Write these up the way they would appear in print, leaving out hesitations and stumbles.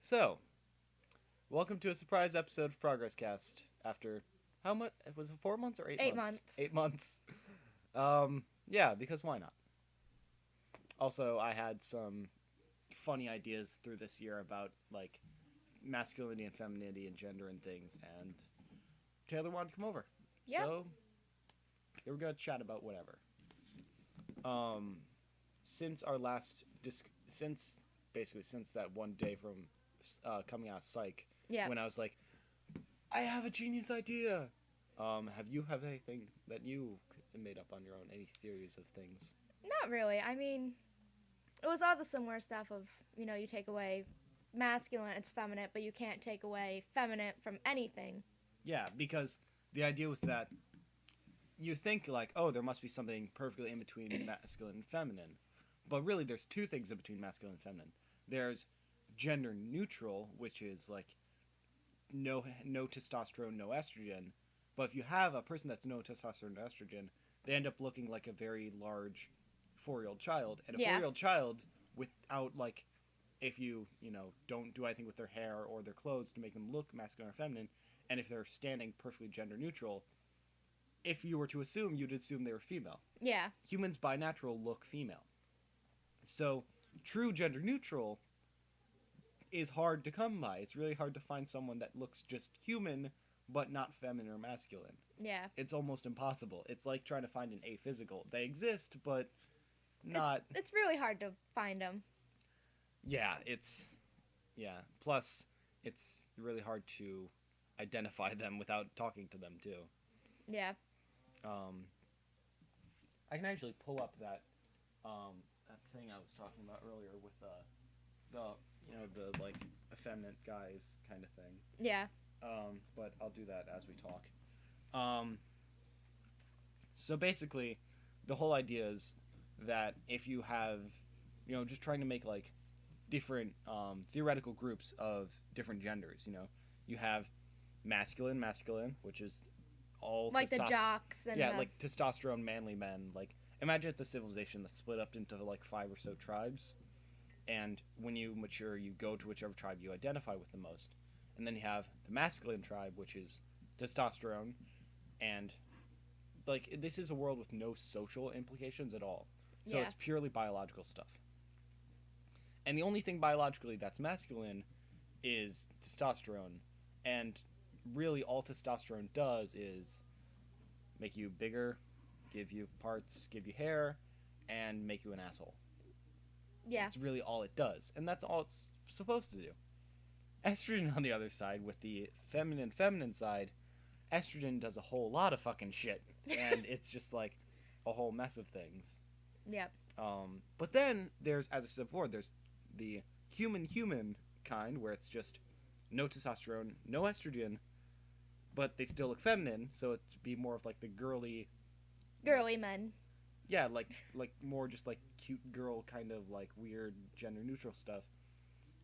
So, welcome to a surprise episode of ProgressCast. After how much was it? 4 months or 8 months? 8 months. 8 months. Yeah, because why not? Also, I had some funny ideas through this year about like masculinity and femininity and gender and things, and Taylor wanted to come over. Yep. So here we're gonna chat about whatever. Since our last since that one day from coming out of psych, Yeah. when I was like, I have a genius idea. Have you have anything that you made up on your own? Any theories of things? Not really. I mean, it was all the similar stuff of, you take away masculine, it's feminine, but you can't take away feminine from anything. Yeah, because the idea was that you think like, oh, there must be something perfectly in between masculine and feminine. But really, there's two things in between masculine and feminine. There's gender neutral, which is like no testosterone, no estrogen. But if you have a person that's no testosterone, no estrogen, they end up looking like a very large 4-year-old child. And a 4-year-old child without like, if you don't do anything with their hair or their clothes to make them look masculine or feminine, and if they're standing perfectly gender neutral, if you were to assume, you'd assume they were female. Yeah. Humans by natural look female. So, true gender neutral is hard to come by. It's really hard to find someone that looks just human, but not feminine or masculine. Yeah. It's almost impossible. It's like trying to find an aphysical. They exist, but not... It's really hard to find them. Yeah, Plus, it's really hard to identify them without talking to them, too. Yeah. I can actually pull up that thing I was talking about earlier with the like effeminate guys kind of thing. Yeah. But I'll do that as we talk. So basically, the whole idea is that if you have, just trying to make like different theoretical groups of different genders. You have masculine, which is all like the jocks and like testosterone manly men. Like imagine it's a civilization that's split up into like 5 or so tribes, and when you mature you go to whichever tribe you identify with the most. And then you have the masculine tribe, which is testosterone, and like this is a world with no social implications at all, so it's purely biological stuff. And the only thing biologically that's masculine is testosterone, and really all testosterone does is make you bigger, give you parts, give you hair, and make you an asshole. Yeah. That's really all it does, and that's all it's supposed to do. Estrogen, on the other side, with the feminine side, estrogen does a whole lot of fucking shit, and it's just like a whole mess of things. Yep. But then there's, as I said before, there's the human kind, where it's just no testosterone, no estrogen, but they still look feminine, so it'd be more of like the girly men. Yeah, like more just like cute girl kind of like weird gender neutral stuff.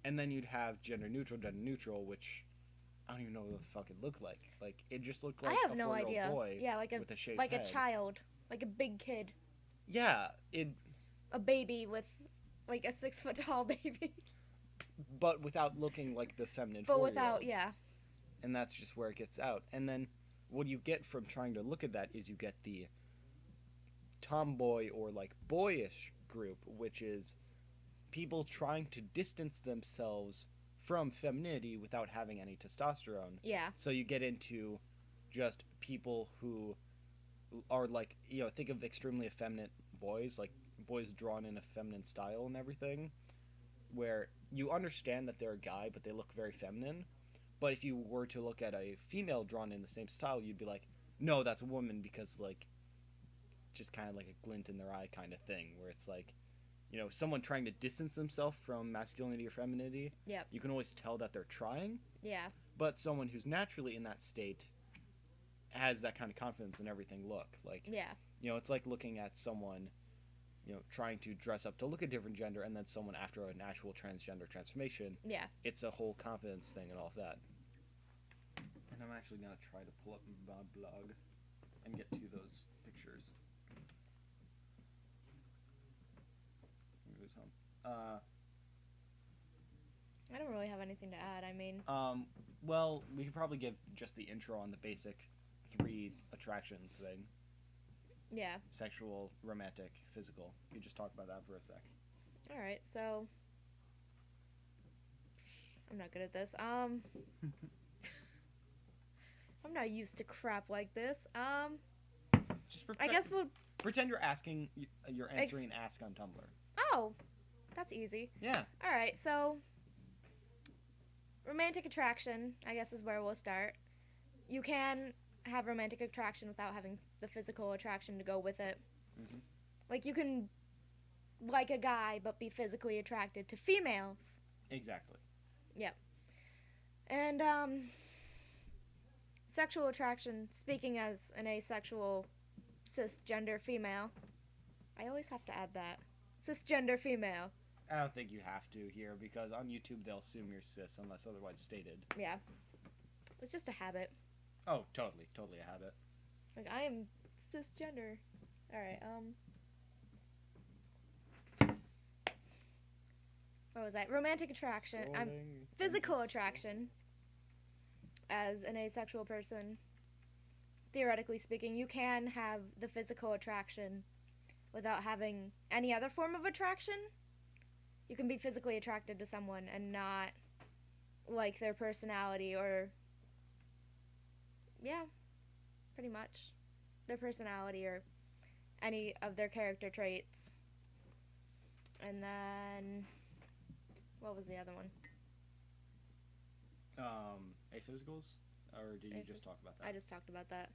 And then you'd have gender neutral, which I don't even know what the fuck it looked like. Like it just looked like I have a no 4-year-old idea. boy Yeah, like with a shaved like head. a child, like a big kid. Yeah, a baby with like a 6 foot tall baby. But without looking like the feminine. But without, yeah. And that's just where it gets out. And then what you get from trying to look at that is you get the tomboy or like boyish group, which is people trying to distance themselves from femininity without having any testosterone. Yeah. So you get into just people who are like, think of extremely effeminate boys, like boys drawn in a feminine style and everything, where you understand that they're a guy but they look very feminine. But if you were to look at a female drawn in the same style, you'd be like, no, that's a woman, because like just kind of like a glint in their eye kind of thing, where it's like, someone trying to distance themselves from masculinity or femininity. Yep. You can always tell that they're trying. Yeah. But someone who's naturally in that state has that kind of confidence in everything look. Like, yeah. It's like looking at someone, trying to dress up to look a different gender, and then someone after an actual transgender transformation. Yeah. It's a whole confidence thing and all of that. And I'm actually going to try to pull up my blog and get to those pictures. I don't really have anything to add. I mean, Well, we could probably give just the intro on the basic 3 attractions thing. yeah. Sexual, romantic, physical. You just talk about that for a sec. All right, so I'm not good at this. I'm not used to crap like this. Just I guess we'll. pretend you're asking, you're answering Ask on Tumblr. Oh, that's easy. Yeah. All right, so romantic attraction, I guess, is where we'll start. You can have romantic attraction without having the physical attraction to go with it. Mhm. Like, you can like a guy but be physically attracted to females. Exactly. And sexual attraction, speaking as an asexual cisgender female, I always have to add that. Cisgender female. I don't think you have to here because on YouTube they'll assume you're cis unless otherwise stated. Yeah. It's just a habit. Oh, totally a habit. Like, I am cisgender. Alright, what was that? Romantic attraction. Physical attraction. As an asexual person, theoretically speaking, you can have the physical attraction without having any other form of attraction. You can be physically attracted to someone and not like their personality or, yeah, pretty much their personality or any of their character traits. And then, what was the other one? Aphysicals? Or did you just talk about that? I just talked about that.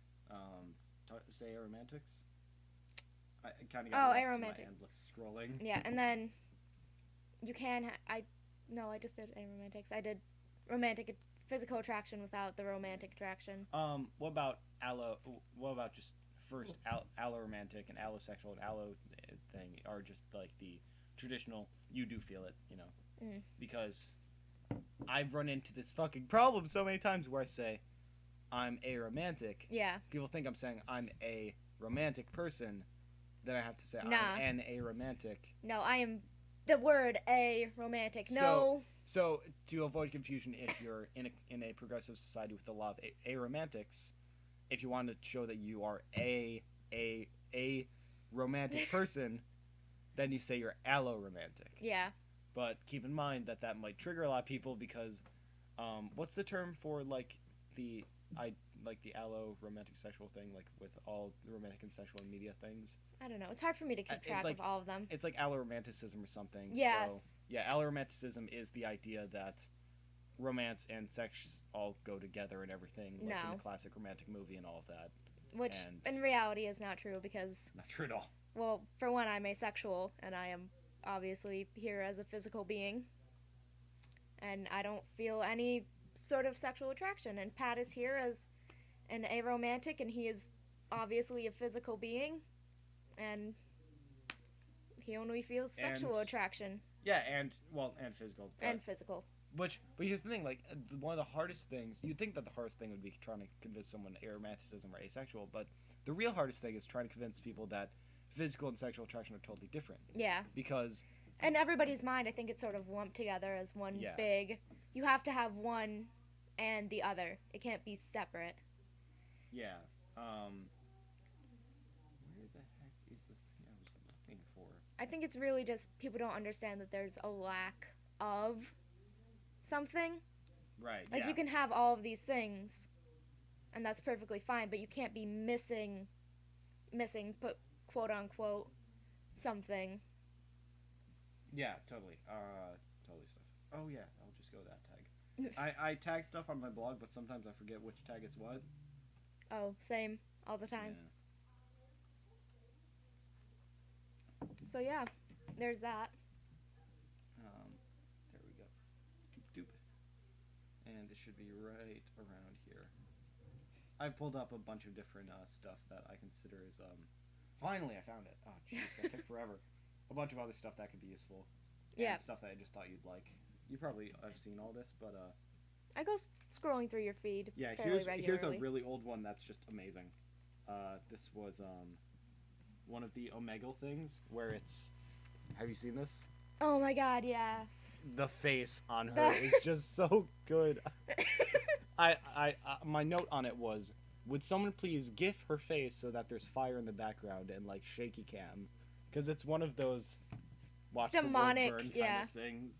Say aromantics? I kind of got lost in my aromantic. endless scrolling. Yeah, and then you can. I just did aromantics. I did romantic physical attraction without the romantic attraction. What about What about just first alloromantic and allosexual and allo thing are just like the traditional? You do feel it, you know, because I've run into this fucking problem so many times where I say I'm aromantic. Yeah. People think I'm saying I'm a romantic person. Then I have to say Nah. I'm an aromantic. No, I am the word a romantic. No. So to avoid confusion, if you're in a progressive society with a lot of aromantics, if you want to show that you are a romantic person, then you say you're alloromantic. Yeah. But keep in mind that might trigger a lot of people because, what's the term for like the allo romantic sexual thing, like with all the romantic and sexual and media things? I don't know. It's hard for me to keep track of all of them. It's like alloromanticism or something. Yes. So, yeah, alloromanticism is the idea that romance and sex all go together and everything, like in the classic romantic movie and all of that. Which, in reality, is not true because... Not true at all. Well, for one, I'm asexual, and I am obviously here as a physical being. And I don't feel any sort of sexual attraction. And Pat is here as an aromantic, and he is obviously a physical being. And he only feels sexual attraction. Yeah, and physical. And physical. But here's the thing, like, one of the hardest things, you'd think that the hardest thing would be trying to convince someone aromanticism or asexual, but the real hardest thing is trying to convince people that physical and sexual attraction are totally different. Yeah. Because... in everybody's mind, I think it's sort of lumped together as one big... You have to have one and the other. It can't be separate. Yeah. Where the heck is the thing I was looking for? I think it's really just people don't understand that there's a lack of something. Right, Like, you can have all of these things, and that's perfectly fine, but you can't be missing, put quote-unquote, something. Yeah, totally. Totally stuff. Oh, yeah, I'll just go that tag. I tag stuff on my blog, but sometimes I forget which tag is what. Oh, same. All the time. Yeah. So, yeah, there's that. There we go. Doop. And it should be right around here. I pulled up a bunch of different stuff that I consider as, finally I found it. Oh, jeez, that took forever. A bunch of other stuff that could be useful. Yeah. And stuff that I just thought you'd like. You probably have seen all this, but, I go scrolling through your feed fairly regularly. Here's a really old one that's just amazing. This was, one of the Omegle things, where it's... Have you seen this? Oh my god, yes. the face on her is just so good. My note on it was, would someone please gif her face so that there's fire in the background and like shaky cam, because it's one of those watch demonic, the world burn kind of things.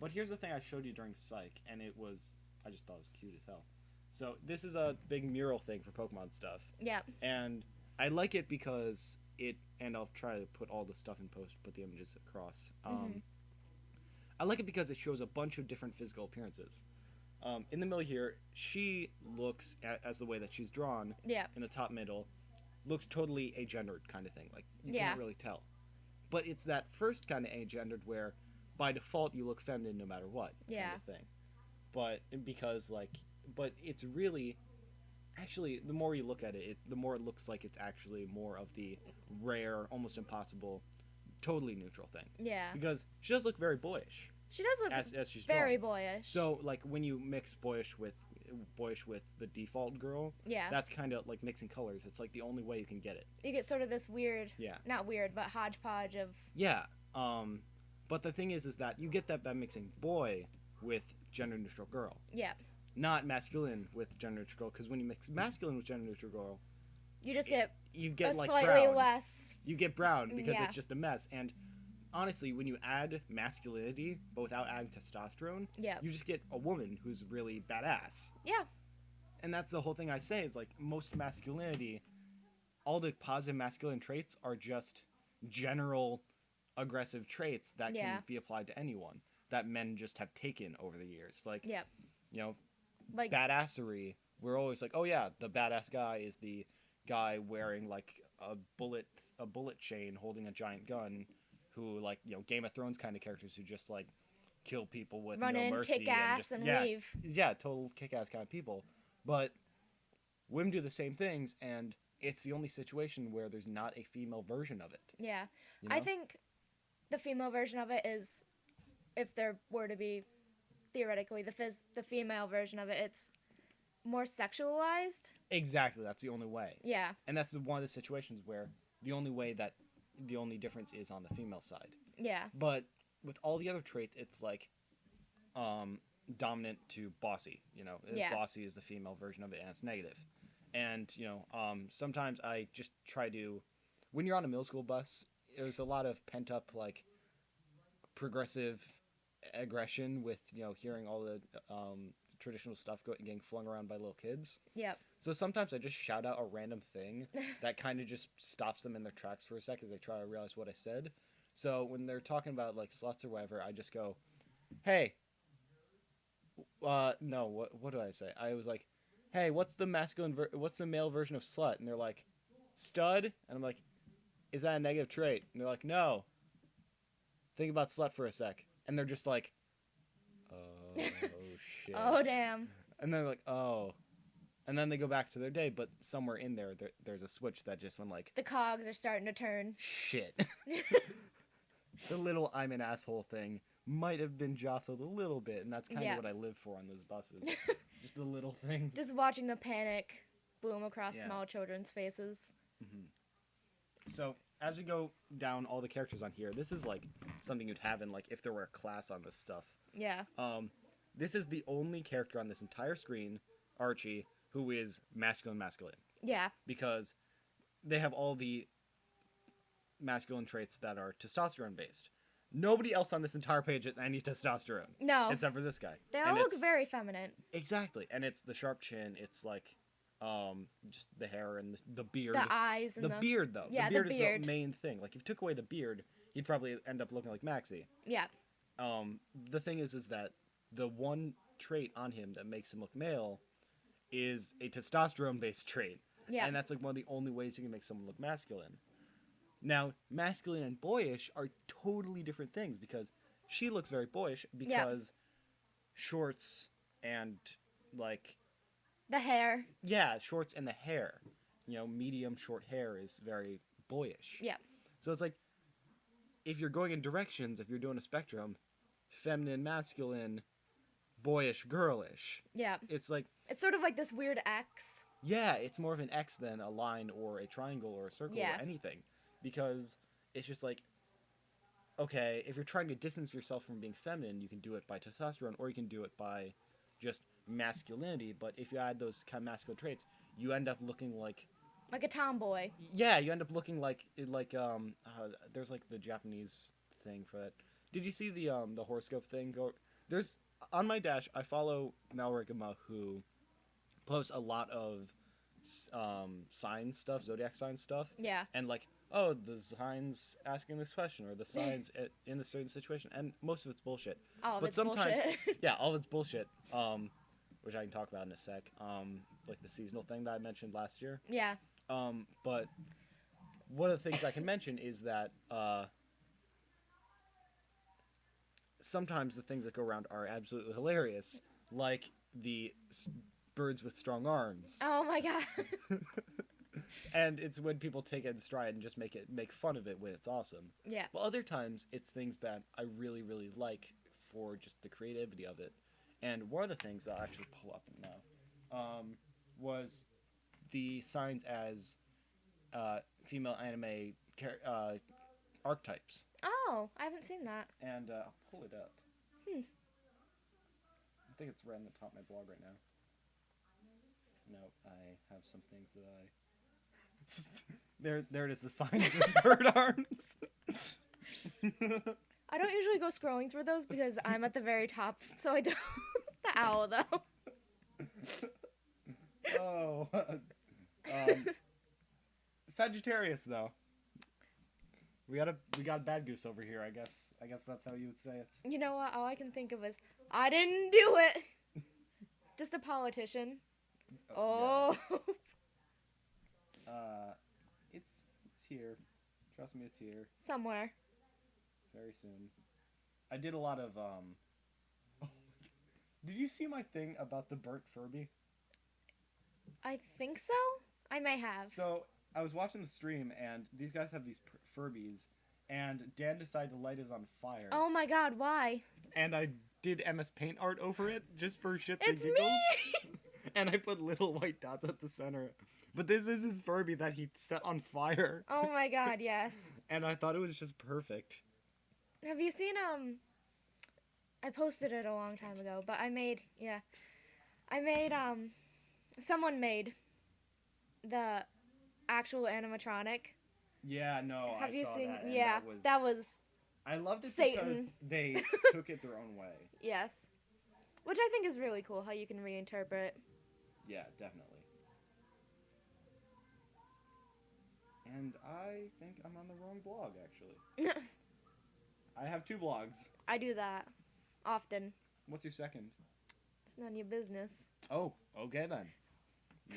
But here's the thing I showed you during Psych, and I just thought it was cute as hell. So this is a big mural thing for Pokemon stuff. Yeah. And I like it because and I'll try to put all the stuff in post, put the images across. I like it because it shows a bunch of different physical appearances. In the middle here, she looks, as the way that she's drawn, in the top middle, looks totally agendered kind of thing. Like, you can't really tell. But it's that first kind of agendered where, by default, you look feminine no matter what kind of thing. But but it's really, actually, the more you look at it, the more it looks like it's actually more of the rare, almost impossible, totally neutral thing. Yeah. Because she does look very boyish. She does look as she's very drawn. boyish. So, like, when you mix boyish with the default girl, that's kind of like mixing colors. It's like the only way you can get it. You get sort of this weird, not weird, but hodgepodge of... Yeah. But the thing is that you get that by mixing boy with gender-neutral girl. Yeah. Not masculine with gender-neutral girl, because when you mix masculine with gender-neutral girl, you just get a like slightly brown. Less. You get brown because it's just a mess. And honestly, when you add masculinity, but without adding testosterone, you just get a woman who's really badass. Yeah. And that's the whole thing I say is, like, most masculinity, all the positive masculine traits are just general aggressive traits that can be applied to anyone that men just have taken over the years. Like, you know, like badassery. We're always like, oh yeah, the badass guy is the guy wearing like a bullet chain, holding a giant gun, who, like, you know, Game of Thrones kind of characters who just like kill people with run no in, mercy, kick ass, and leave. Yeah, total kick ass kind of people. But women do the same things, and it's the only situation where there's not a female version of it. Yeah, you know? I think the female version of it is, if there were to be theoretically the female version of it, it's more sexualized. Exactly, that's the only way. Yeah. And that's one of the situations where the only difference is on the female side. Yeah. But with all the other traits, it's like dominant to bossy, you know. Bossy is the female version of it, and it's negative. And, you know, sometimes I just try to, when you're on a middle school bus, there's a lot of pent up, like, progressive aggression with, you know, hearing all the traditional stuff getting flung around by little kids. Yep. So sometimes I just shout out a random thing that kind of just stops them in their tracks for a sec as they try to realize what I said. So when they're talking about, like, sluts or whatever, I just go, hey, no, what do I say? I was like, hey, what's the male version of slut? And they're like, stud? And I'm like, is that a negative trait? And they're like, no. Think about slut for a sec. And they're just like, oh, shit. Oh, damn. And then like, oh. And then they go back to their day, but somewhere in there's a switch that just went like... The cogs are starting to turn. Shit. The little I'm an asshole thing might have been jostled a little bit, and that's kind of what I live for on those buses. Just the little things. Just watching the panic boom across small children's faces. Mm-hmm. So, as we go down all the characters on here, this is, like, something you'd have in, like, if there were a class on this stuff. Yeah. This is the only character on this entire screen, Archie, who is masculine. Yeah. Because they have all the masculine traits that are testosterone-based. Nobody else on this entire page has any testosterone. No. Except for this guy. They all look very feminine. Exactly. And it's the sharp chin. It's like, just the hair and the beard. The eyes and the beard, though. Yeah, the beard is the main thing. Like, if you took away the beard, he'd probably end up looking like Maxie. Yeah. The thing is that the one trait on him that makes him look male is a testosterone-based trait. Yeah. And that's, like, one of the only ways you can make someone look masculine. Now, masculine and boyish are totally different things, because she looks very boyish because shorts and, like... The hair. Yeah, shorts and the hair. You know, medium short hair is very boyish. Yeah. So it's like, if you're going in directions, if you're doing a spectrum, feminine, masculine, boyish, girlish. Yeah. It's like... It's sort of like this weird X. Yeah, it's more of an X than a line or a triangle or a circle or anything. Because it's just like, okay, if you're trying to distance yourself from being feminine, you can do it by testosterone, or you can do it by just masculinity. But if you add those kind of masculine traits, you end up looking like Like a tomboy. yeah, you end up looking like there's like the Japanese thing for that. Did you see the horoscope thing? There's on my dash. I follow Malrigama, who posts a lot of sign stuff, zodiac sign stuff. Yeah. And like, oh, the signs asking this question, or the signs in a certain situation, and most of it's bullshit. All of But it's sometimes, bullshit. yeah, all of it's bullshit. Which I can talk about in a sec. Like the seasonal thing that I mentioned last year. Yeah. But one of the things I can mention is that sometimes the things that go around are absolutely hilarious, like the birds with strong arms. Oh my god. And it's when people take it in stride and just make fun of it when it's awesome. Yeah. But other times it's things that I really, really like for just the creativity of it. And one of the things that I'll actually pull up now was the signs as female anime archetypes. Oh, I haven't seen that. And I'll pull it up. I think it's right on the top of my blog right now. No, I have some things that I... there it is, the signs with bird arms. I don't usually go scrolling through those because I'm at the very top, so I don't... The owl, though. Oh. Sagittarius, though. We got a bad goose over here, I guess. I guess that's how you would say it. You know what? All I can think of is, I didn't do it! Just a politician. Oh. Yeah. It's here. Trust me, it's here. Somewhere. Very soon. I did a lot of, Did you see my thing about the burnt Furby? I think so? I may have. So, I was watching the stream, and these guys have these Furbies, and Dan decided to light his on fire. Oh my god, why? And I did MS Paint art over it, just for shits It's and giggles. me! And I put little white dots at the center. But this is his Furby that he set on fire. Oh my god, yes. And I thought it was just perfect. have you seen, I posted it a long time ago, but someone made the actual animatronic. Yeah, no, Have you saw seen? that. And Yeah, that was I loved it Satan. because they took it their own way. yes, which I think is really cool. How you can reinterpret. Yeah, definitely. And I think I'm on the wrong blog, actually. I have 2 blogs. I do that often. What's your second? It's none of your business. Oh, okay then.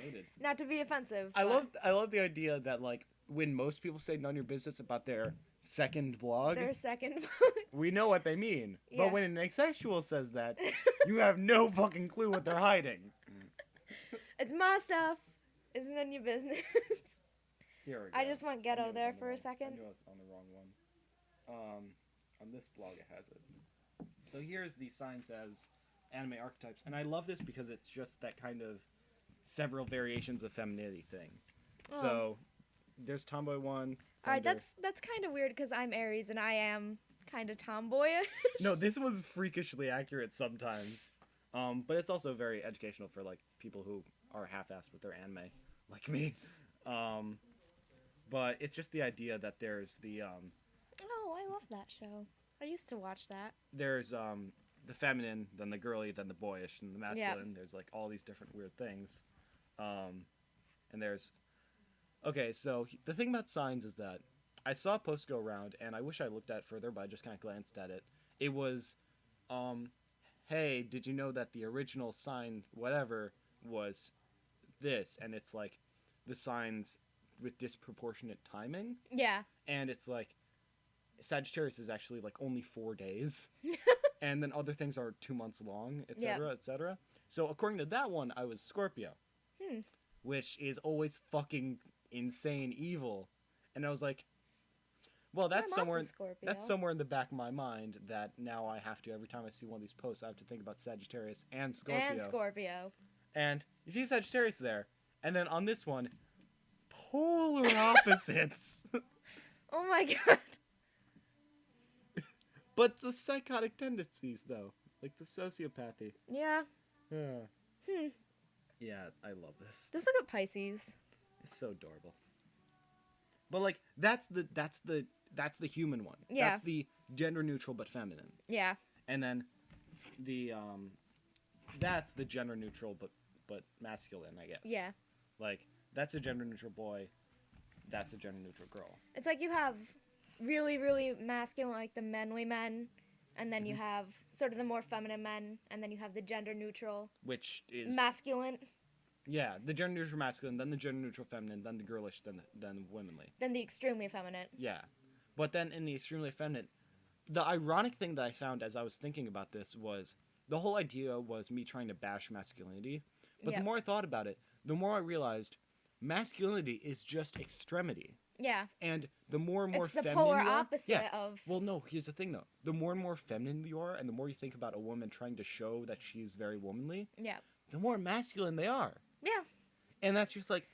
Noted. Not to be offensive. I but love the idea that like when most people say none of your business about their second blog, their second. we know what they mean. Yeah. But when an asexual says that, you have no fucking clue what they're hiding. It's my stuff. It's none of your business. Here we go. I just went I knew ghetto it was there on the for a wrong- second. I knew I was on the wrong one. On this blog it has it. So here's the signs as anime archetypes, and I love this because it's just that kind of several variations of femininity thing. Oh. So there's tomboy one. All right, Cinder. that's kind of weird because I'm Aries and I am kind of tomboyish. No, this was freakishly accurate sometimes. But it's also very educational for like people who are half-assed with their anime, like me. But it's just the idea that there's the Oh, I love that show. I used to watch that. there's the feminine, then the girly, then the boyish, and the masculine. There's like all these different weird things. And there's okay. So the thing about signs is that I saw a post go around, and I wish I looked at it further, but I just kind of glanced at it. It was, hey, did you know that the original sign, whatever, was this? And it's like the signs with disproportionate timing. Yeah. And it's like Sagittarius is actually like only 4 days. And then other things are 2 months long, etc., etc. So according to that one, I was Scorpio. Which is always fucking insane evil. And I was like, well, that's My mom's somewhere a Scorpio. that's somewhere in the back of my mind that now I have to, every time I see one of these posts, I have to think about Sagittarius and Scorpio. And Scorpio. And you see Sagittarius there. And then on this one, polar opposites. Oh my god. But the psychotic tendencies, though. Like the sociopathy. Yeah. Yeah. Yeah, I love this. Just look at Pisces. It's so adorable. But like that's the human one. Yeah. That's the gender neutral but feminine. Yeah. And then the that's the gender neutral but masculine, I guess. Yeah. Like that's a gender neutral boy. That's a gender neutral girl. It's like you have really, really masculine, like the manly men, and then you have sort of the more feminine men, and then you have the gender neutral, which is masculine. Yeah, the gender neutral masculine, then the gender neutral feminine, then the girlish, then the womanly. Then the extremely effeminate. Yeah, but then in the extremely effeminate, the ironic thing that I found as I was thinking about this was the whole idea was me trying to bash masculinity, but the more I thought about it, the more I realized masculinity is just extremity. Yeah. And the more and more it's the feminine polar you are, opposite of. Well, no, here's the thing though. The more and more feminine you are, and the more you think about a woman trying to show that she's very womanly, Yeah. the more masculine they are. Yeah. And that's just like,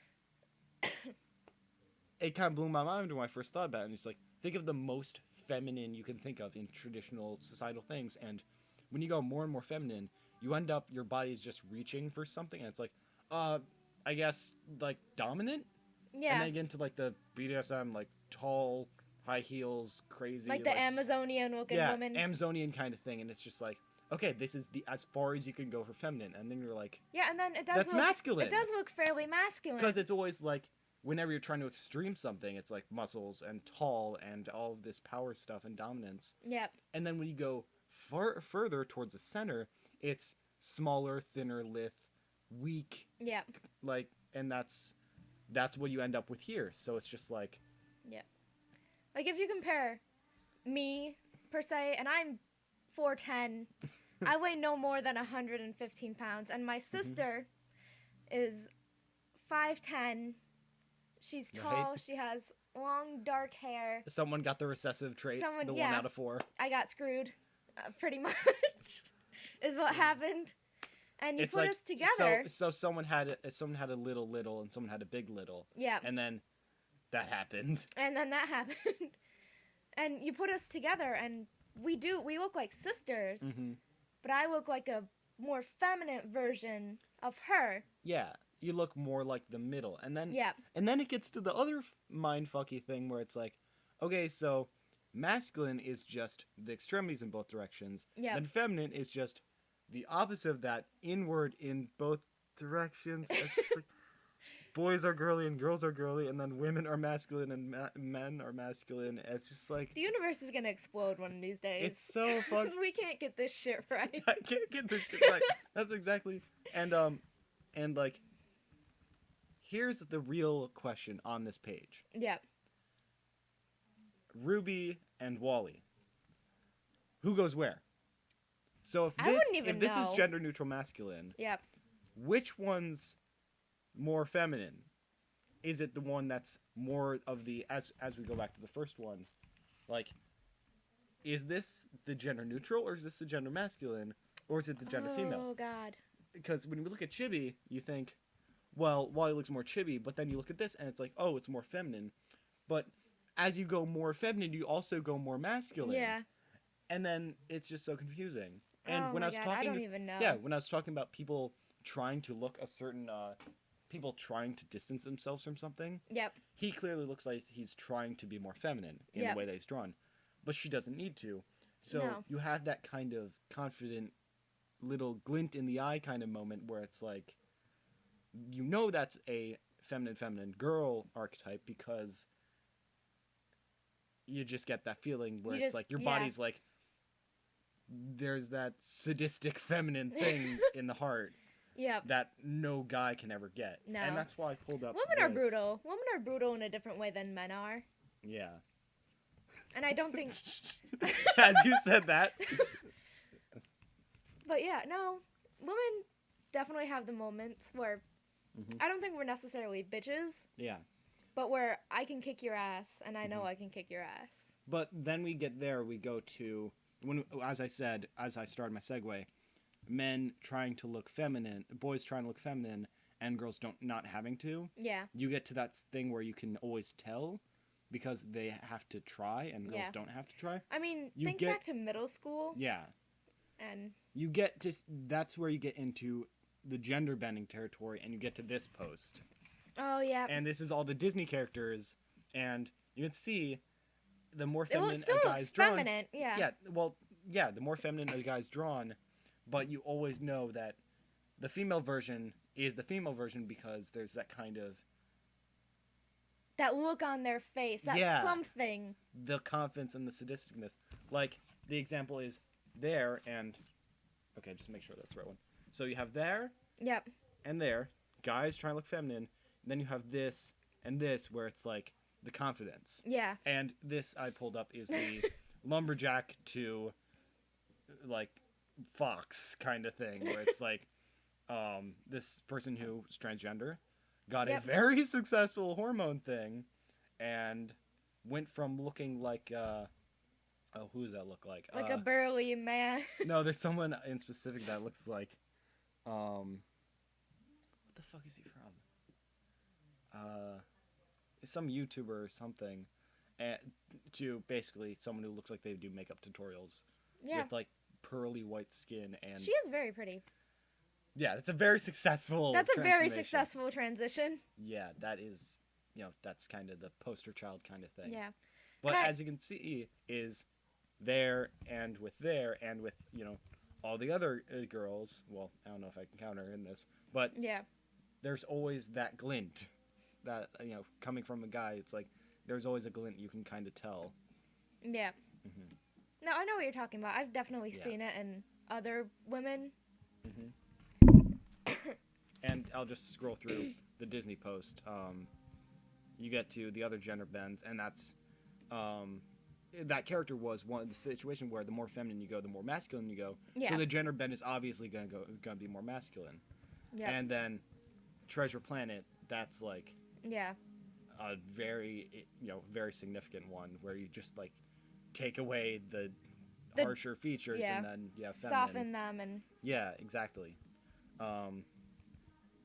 it kind of blew my mind when I first thought about it. And it's like, think of the most feminine you can think of in traditional societal things. And when you go more and more feminine, you end up, your body is just reaching for something. And it's like, I guess, like, dominant? Yeah. And then you get into, like, the BDSM, like, tall, high heels, crazy. Like the Amazonian looking woman. Yeah, Amazonian kind of thing. And it's just like, okay, this is as far as you can go for feminine. And then you're like, yeah, and then it does that's look masculine. It does look fairly masculine. Because it's always like, whenever you're trying to extreme something, it's like muscles and tall and all of this power stuff and dominance. Yep. And then when you go further towards the center, it's smaller, thinner, lithe, weak. Yep. Like, and that's what you end up with here. So it's just like, yeah. Like if you compare me per se, and I'm 4'10", I weigh no more than 115 pounds, and my sister is 5'10". She's tall. She has long, dark hair. Someone got the recessive trait. The 1 out of 4. I got screwed, pretty much, is what happened. And you put us together. So someone had a little, and someone had a big little. Yeah. And then that happened. And then that happened. And you put us together, and we look like sisters. Mm-hmm. But I look like a more feminine version of her. Yeah. You look more like the middle. And then yeah. And then it gets to the other mindfucky thing where it's like, okay, so masculine is just the extremities in both directions. Yeah. Then feminine is just the opposite of that, inward in both directions. It's just like, boys are girly and girls are girly, and then women are masculine and men are masculine. It's just like, the universe is gonna explode one of these days. It's so fun. We can't get this shit right. I can't get this shit right. That's exactly. And like, here's the real question on this page. Yeah. Ruby and Wally. Who goes where? So if this is gender neutral masculine, yep. Which one's more feminine? Is it the one that's more of the, as we go back to the first one, like, is this the gender neutral, or is this the gender masculine, or is it the gender female? Oh God. Because when we look at chibi, you think, well, Wally looks more chibi, but then you look at this and it's like, oh, it's more feminine. But as you go more feminine, you also go more masculine. Yeah. And then it's just so confusing. And when I don't even know. Yeah, when I was talking about people trying to look a certain, people trying to distance themselves from something. Yep. He clearly looks like he's trying to be more feminine in the way that he's drawn. But she doesn't need to. So you have that kind of confident little glint in the eye kind of moment where it's like, you know that's a feminine girl archetype because you just get that feeling where it's like your body's like, there's that sadistic feminine thing in the heart that no guy can ever get. No. And that's why I pulled up Women are brutal. Women are brutal in a different way than men are. Yeah. And I don't think... As you said that. But yeah, no. Women definitely have the moments where I don't think we're necessarily bitches. Yeah. But where I can kick your ass, and I know I can kick your ass. But then we get there, we go to, as I said, as I started my segue, men trying to look feminine, boys trying to look feminine, and girls not having to. Yeah. You get to that thing where you can always tell because they have to try and girls don't have to try. I mean, You think get- back to middle school. Yeah. And You get just, that's where you get into the gender bending territory, and you get to this post. oh yeah, And this is all the Disney characters, and you can see the more well, feminine it still a looks guy's drawn. feminine. Yeah. Yeah, well, yeah, the more feminine a guy's drawn, but you always know that the female version is the female version because there's that kind of That look on their face. That Yeah. something. the confidence and the sadisticness. Like, the example is there and... Okay, just make sure that's the right one. So you have there Yep. and there, guys trying to look feminine, and then you have this and this where it's like the confidence. Yeah. And this I pulled up is the lumberjack to like fox kind of thing where it's like this person who's transgender got a Yep. very successful hormone thing and went from looking like who does that look like? Like a burly man. No, there's someone in specific that looks like what the fuck is he from? It's some YouTuber or something. And to basically someone who looks like they do makeup tutorials Yeah. with like pearly white skin and She is very pretty. yeah, it's a very successful That's a very transformation. successful transition. Yeah, that is, that's kind of the poster child kind of thing. Yeah. But And I- as you can see is there and with all the other girls, well, I don't know if I can count her in this, but Yeah. there's always that glint that, coming from a guy, it's like there's always a glint you can kind of tell. Yeah. Mhm. No, I know what you're talking about. I've definitely Yeah. seen it in other women. And I'll just scroll through the Disney post. You get to the other Genderbends, and that's that character was one of the situation where the more feminine you go, the more masculine you go. Yeah. So the Genderbend is obviously going to be more masculine. Yeah. And then Treasure Planet, that's like Yeah. a very very significant one where you just like take away the harsher features yeah. and then feminine. Soften them and Yeah, exactly.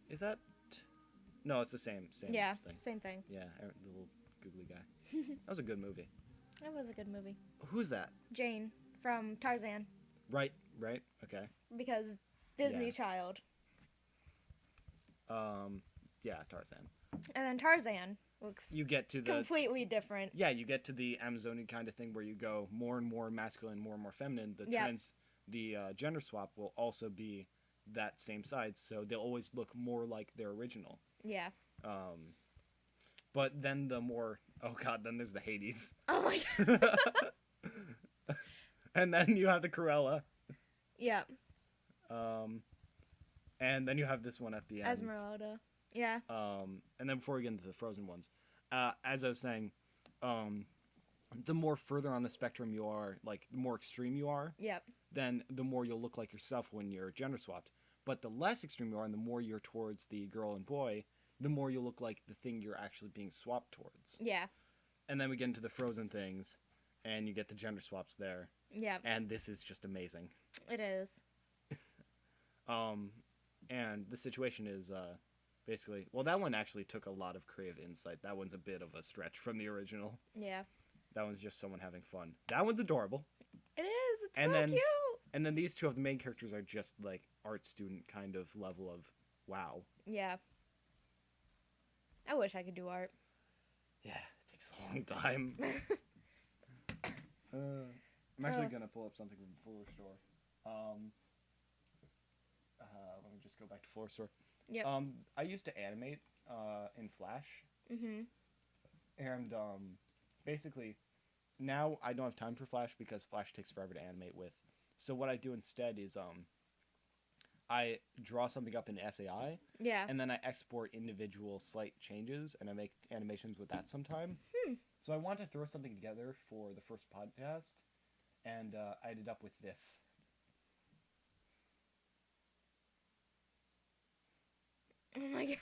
Is that? No, it's the same yeah, thing. same thing. Yeah, the little googly guy. That was a good movie. It was a good movie. Who's that? Jane from Tarzan, Right. Okay. because Disney Yeah. child. Yeah, Tarzan. And then Tarzan looks You get to the completely different. Yeah, you get to the Amazonian kind of thing where you go more and more masculine, more and more feminine. Yep. The gender swap will also be that same side, so they'll always look more like their original. Yeah. But then then there's the Hades. Oh my god. And then you have the Cruella. Yeah. And then you have this one at the end. Esmeralda. Yeah. And then before we get into the Frozen ones, as I was saying, the more further on the spectrum you are, like the more extreme you are, Yep. then the more you'll look like yourself when you're gender swapped. But the less extreme you are, and the more you're towards the girl and boy, the more you'll look like the thing you're actually being swapped towards. Yeah. And then we get into the Frozen things, and you get the gender swaps there. Yeah. And this is just amazing. It is. And the situation is basically, well, that one actually took a lot of creative insight. That one's a bit of a stretch from the original. Yeah. That one's just someone having fun. That one's adorable. It is. It's And so then- cute. And then these two of the main characters are just like art student kind of level of wow. Yeah. I wish I could do art. Yeah, it takes a long time. I'm actually gonna pull up something from Fuller Store. Let me just go back to Fuller Store. Yep. I used to animate in Flash, Mhm. and basically now I don't have time for Flash because Flash takes forever to animate with. So what I do instead is I draw something up in SAI, Yeah. and then I export individual slight changes, and I make animations with that sometime. So I want to throw something together for the first podcast, and I ended up with this. Oh my god.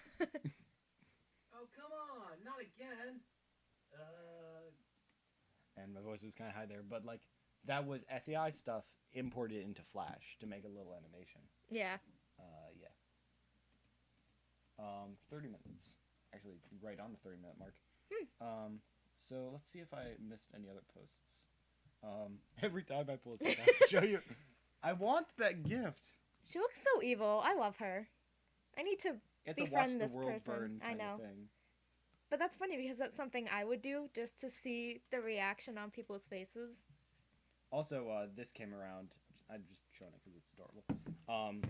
Oh, come on, not again. And my voice was kind of high there, but like that was SAI stuff imported into Flash to make a little animation. Yeah. Yeah. 30 minutes. Actually, right on the 30-minute mark. So let's see if I missed any other posts. Every time I pull this up, I have to show you. I want that gift. She looks so evil. I love her. I need to It's a watch befriend the this world person. burn I kind know. of thing. But that's funny because that's something I would do just to see the reaction on people's faces. Also, this came around. I'm just showing it because it's adorable.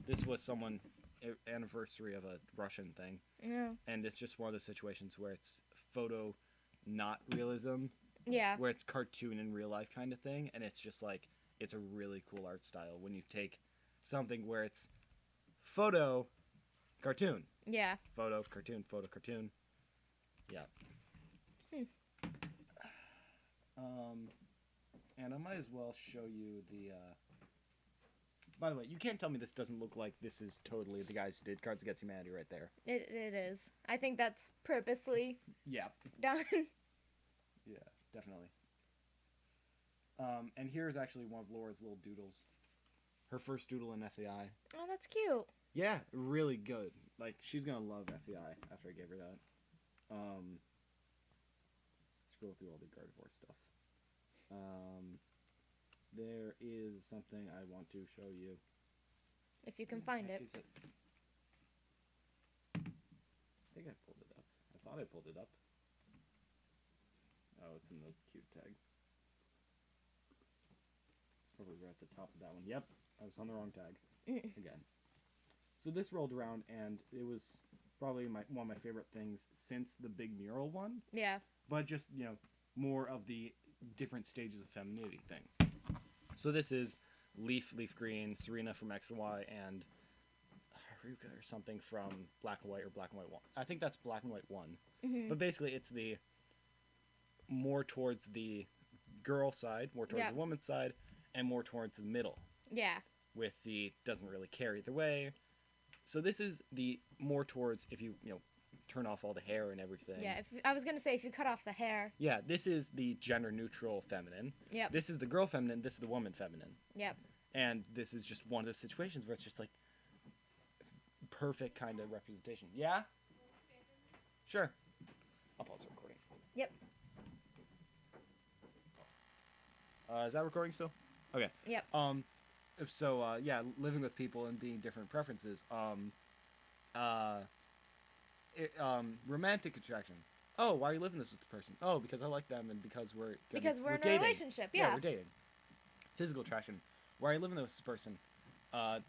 This was someone anniversary of a Russian thing, Yeah. and it's just one of those situations where it's photo, not realism, Yeah. where it's cartoon in real life kind of thing, and it's just like it's a really cool art style when you take something where it's photo, cartoon, Yeah. photo, cartoon. Yeah. And I might as well show you the. By the way, you can't tell me this doesn't look like this is totally the guys who did Cards Against Humanity right there. It is. I think that's purposely Yeah. done. Yeah, definitely. And here's actually one of Laura's little doodles. Her first doodle in SAI. Oh, that's cute. Yeah, really good. Like, she's gonna love SAI after I gave her that. Scroll through all the Gardevoir stuff. There is something I want to show you. If you can find it. I think I pulled it up. I thought I pulled it up. Oh, it's in the cute tag. Probably right at the top of that one. Yep, I was on the wrong tag again. So this rolled around, and it was probably one of my favorite things since the big mural one. Yeah. But just, more of the different stages of femininity thing. So this is Leaf Green, Serena from X and Y, and Haruka or something from Black and White or Black and White 1. I think that's Black and White 1. Mm-hmm. But basically it's the more towards the girl side, more towards the woman's side, and more towards the middle. Yeah. With the doesn't really care either way. So this is the more towards if you turn off all the hair and everything. Yeah, I was going to say if you cut off the hair. Yeah, this is the gender neutral feminine. Yep. This is the girl feminine, this is the woman feminine. Yep. And this is just one of those situations where it's just like perfect kind of representation. Yeah? Sure. I'll pause the recording. Yep. Is that recording still? Okay. Yep. So living with people and being different preferences. Romantic attraction. Oh, why are you living this with the person? Oh, because I like them and because we're in dating. a relationship. Yeah, we're dating. Physical attraction. Why are you living with this person? Of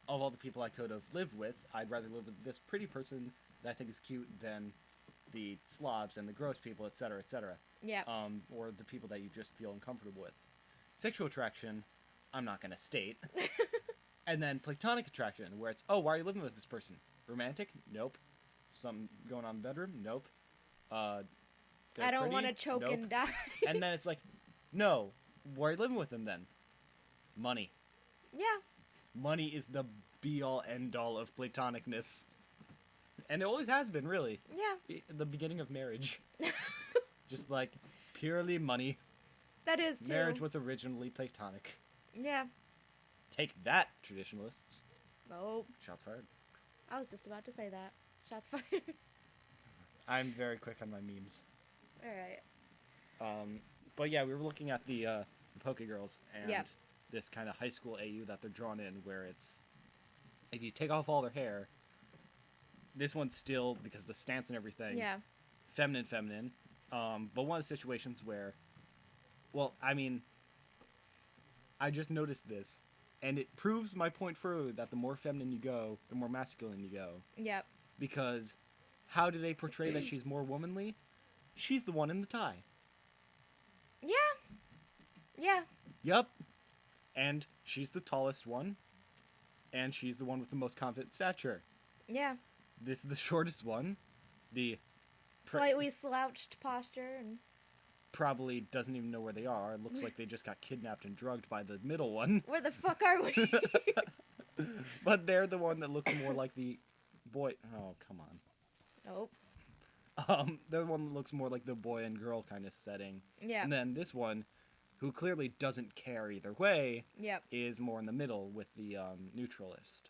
all the people I could have lived with, I'd rather live with this pretty person that I think is cute than the slobs and the gross people, etc., etc. Yeah. Or the people that you just feel uncomfortable with. Sexual attraction, I'm not gonna state. And then platonic attraction, where it's, oh, why are you living with this person? Romantic? Nope. Something going on in the bedroom? Nope. I don't want to choke and die. And then it's like, no, why are you living with them then? Money. Yeah. Money is the be-all, end-all of platonicness. And it always has been, really. Yeah. The beginning of marriage. Just like, purely money. That is too. Marriage was originally platonic. Yeah. Take that, traditionalists. Oh. Shots fired. I was just about to say that. Shots fired. I'm very quick on my memes. Alright. But yeah, we were looking at the Poke Girls and Yep. this kind of high school AU that they're drawn in, where it's, if you take off all their hair, this one's still, because the stance and everything, Yeah. feminine. But one of the situations where, well, I mean, I just noticed this, and it proves my point further that the more feminine you go, the more masculine you go. Yep. Because how do they portray that she's more womanly? She's the one in the tie. Yeah. Yeah. Yup. And she's the tallest one. And she's the one with the most confident stature. Yeah. This is the shortest one. The Slightly slouched posture and probably doesn't even know where they are. It looks like they just got kidnapped and drugged by the middle one. where the fuck are we? But they're the one that looks more like the boy. Oh, come on. Nope. They're the one that looks more like the boy and girl kind of setting. Yeah. And then this one, who clearly doesn't care either way, Yep. is more in the middle with the neutralist.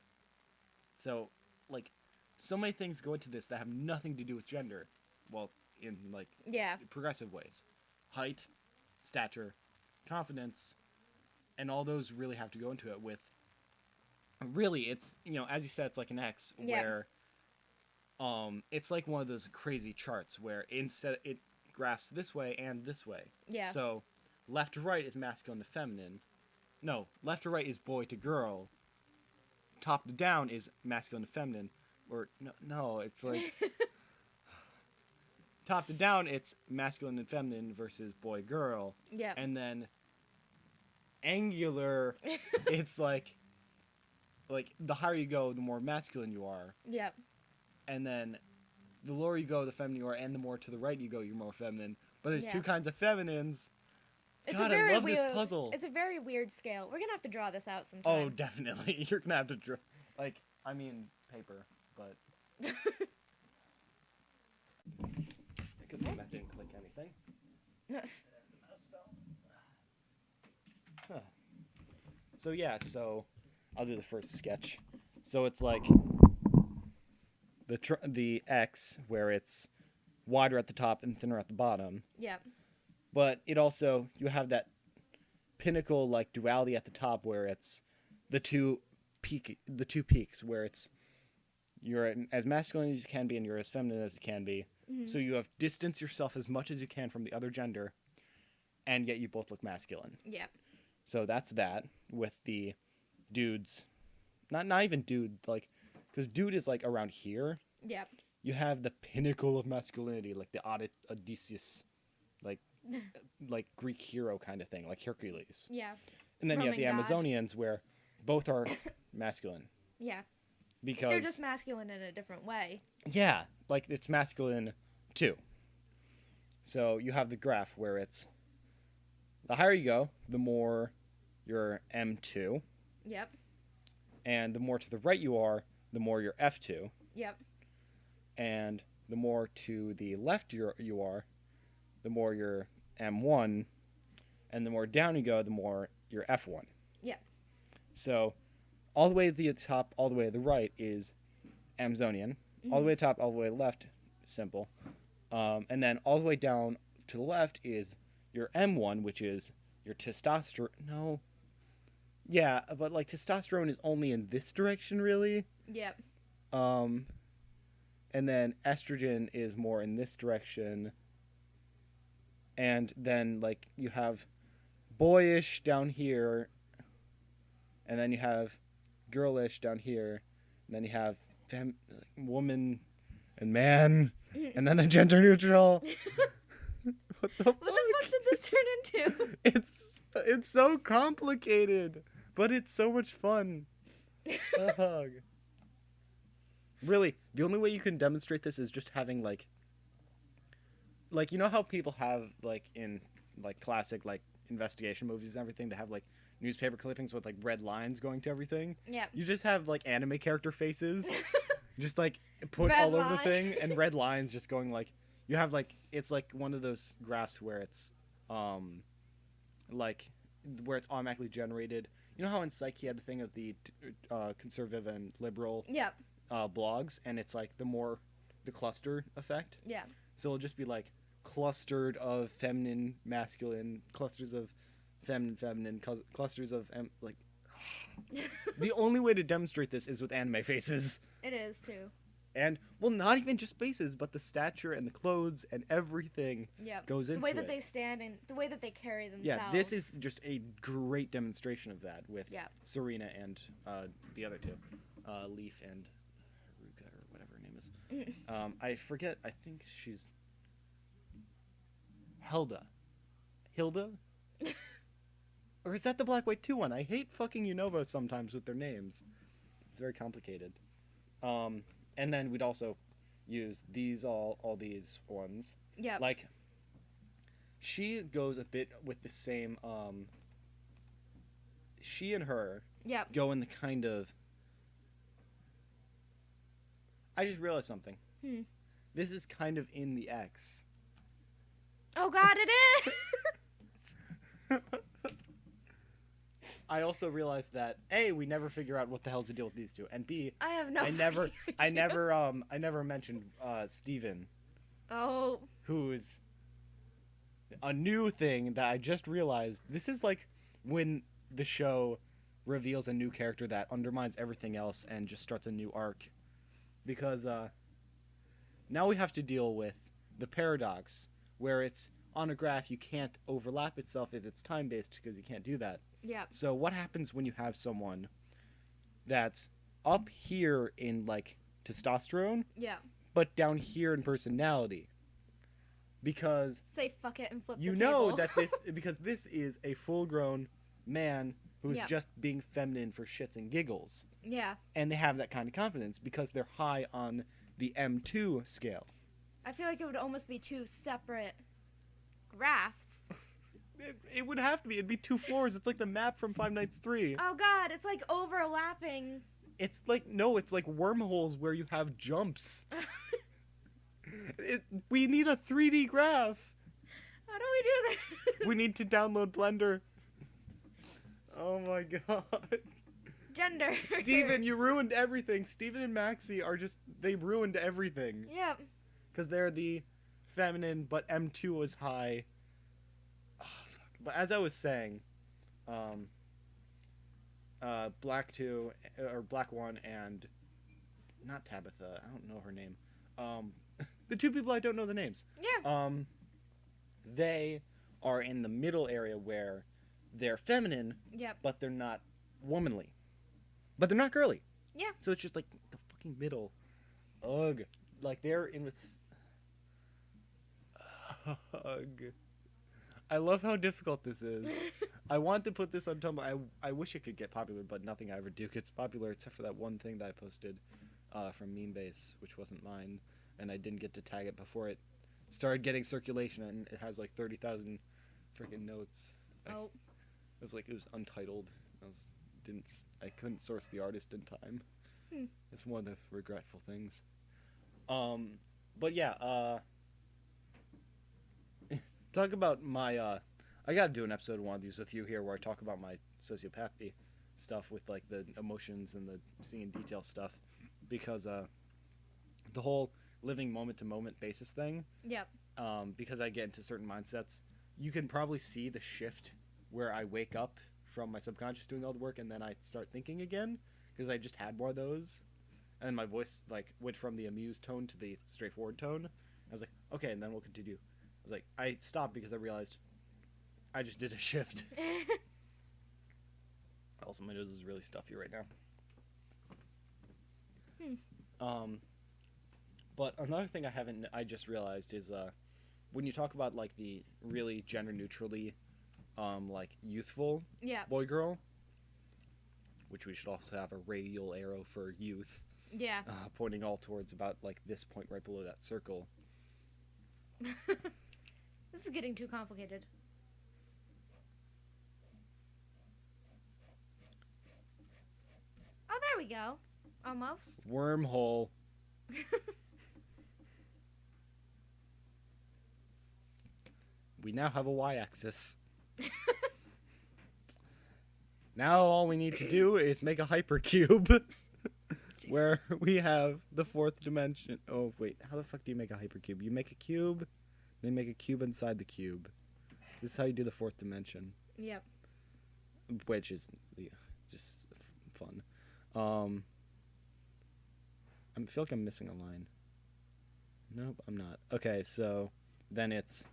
So, like, so many things go into this that have nothing to do with gender. Well, in, like, Yeah. progressive ways. height, stature, confidence, and all those really have to go into it with. Really, it's, as you said, it's like an X where it's like one of those crazy charts where instead it graphs this way and this way. Yeah. So left to right is masculine to feminine. No, left to right is boy to girl. Top to down is masculine to feminine. Or no, it's like top to down it's masculine and feminine versus boy girl. Yeah. And then angular it's like the higher you go, the more masculine you are. Yep. And then the lower you go, the feminine you are, and the more to the right you go, you're more feminine. But there's Yeah. two kinds of feminines. It's God, a very I love weird, this puzzle. It's a very weird scale. We're gonna have to draw this out sometime. Oh, definitely. You're gonna have to draw, paper, but. Good thing that didn't click anything. And the mouse fell. Huh. So yeah, I'll do the first sketch. So it's like the X where it's wider at the top and thinner at the bottom. Yep. But it also, you have that pinnacle like duality at the top where it's the two peaks where it's you're as masculine as you can be and you're as feminine as you can be. Mm-hmm. So you have distanced yourself as much as you can from the other gender, and yet you both look masculine. Yeah. So that's that with the dudes, not even dude, like, because dude is like around here. Yep. You have the pinnacle of masculinity, like the Odysseus, like Greek hero kind of thing, like Hercules. Yeah. And then you have the God. Amazonians where both are masculine. Yeah. Because they're just masculine in a different way. Yeah, like it's masculine too. So you have the graph where it's the higher you go, the more you're M2. Yep. And the more to the right you are, the more you're F2. Yep. And the more to the left you are, the more you're M1. And the more down you go, the more you're F1. Yep. So all the way to the top, all the way to the right is Amazonian. Mm-hmm. All the way to the top, all the way to the left, simple. And then all the way down to the left is your M1, which is your testosterone. No. Yeah, but like testosterone is only in this direction, really. Yep. And then estrogen is more in this direction. And then like you have boyish down here. And then you have girlish down here. And then you have woman and man. And then the gender neutral. What the fuck did this turn into? It's so complicated, but it's so much fun. A hug. Really, the only way you can demonstrate this is just having like you know how people have like in like classic like investigation movies and everything, they have like newspaper clippings with like red lines going to everything. Yeah. You just have like anime character faces, just like put red all over the line. thing, and red lines just going like. You have like it's like one of those graphs where it's like where it's automatically generated. You know how in Psych he had the thing of the conservative and liberal blogs, and it's like the cluster effect. Yeah. So it'll just be like clustered of feminine, masculine, clusters of feminine, clusters of like. The only way to demonstrate this is with anime faces. It is too. And, well, not even just faces, but the stature and the clothes and everything goes into it. The way that they stand and the way that they carry themselves. Yeah, this is just a great demonstration of that with Serena and the other two, Leaf and Haruka, or whatever her name is. I forget, I think she's Hilda. Or is that the Black White 2 one? I hate fucking Unova sometimes with their names. It's very complicated. And then we'd also use these all these ones. Yeah. Like she goes a bit with the same she and her go in the kind of I just realized something. This is kind of in the X. Oh god, it is. I also realized that A, we never figure out what the hell's the deal with these two, and B, I have no I never mentioned Steven. Oh. Who's a new thing that I just realized. This is like when the show reveals a new character that undermines everything else and just starts a new arc. Because now we have to deal with the paradox, where it's on a graph you can't overlap itself if it's time-based, because you can't do that. Yeah. So what happens when you have someone that's up here in, like, testosterone, Yeah. but down here in personality? Because Say fuck it and flip the you table. know that because this is a full-grown man who's Yeah. just being feminine for shits and giggles. Yeah. And they have that kind of confidence because they're high on the M2 scale. I feel like it would almost be two separate graphs. It would have to be. It'd be 2 floors. It's like the map from Five Nights 3. Oh god, it's like overlapping. It's like, no, it's like wormholes where you have jumps. We need a 3D graph. How do we do that? We need to download Blender. Oh my god. Gender. Steven, you ruined everything. Steven and Maxie they ruined everything. Yep. Because they're the feminine, but M2 was high. Oh, fuck. But as I was saying, Black 2, or Black 1 and, not Tabitha, I don't know her name. The two people I don't know the names. Yeah. They are in the middle area where they're feminine, Yep. but they're not womanly. But they're not girly. Yeah. So it's just like the fucking middle. Ugh. Like they're in with... Ugh. I love how difficult this is. I want to put this on Tumblr. I wish it could get popular, but nothing I ever do gets popular except for that one thing that I posted from Memebase, which wasn't mine. And I didn't get to tag it before it started getting circulation, and it has like 30,000 freaking notes. Oh. It was untitled. I couldn't source the artist in time. It's one of the regretful things. But yeah, talk about my I gotta do an episode of one of these with you here where I talk about my sociopathy stuff with like the emotions and the seeing in detail stuff, because the whole living moment to moment basis thing. Yep. Because I get into certain mindsets, you can probably see the shift where I wake up from my subconscious doing all the work and then I start thinking again, because I just had more of those, and my voice like went from the amused tone to the straightforward tone. I was like, okay, and then we'll continue. I was like, I stopped because I realized I just did a shift. Also, my nose is really stuffy right now. But another thing I just realized is when you talk about like the really gender neutrally like youthful boy girl, which we should also have a radial arrow for youth, pointing all towards about like this point right below that circle. This is getting too complicated. Oh, there we go. Almost. Wormhole. We now have a y-axis. Now all we need to do is make a hypercube where we have the fourth dimension. Oh, wait. How the fuck do you make a hypercube? You make a cube, then make a cube inside the cube. This is how you do the fourth dimension. Yep. Which is just fun. I feel like I'm missing a line. Nope, I'm not. Okay, so then it's...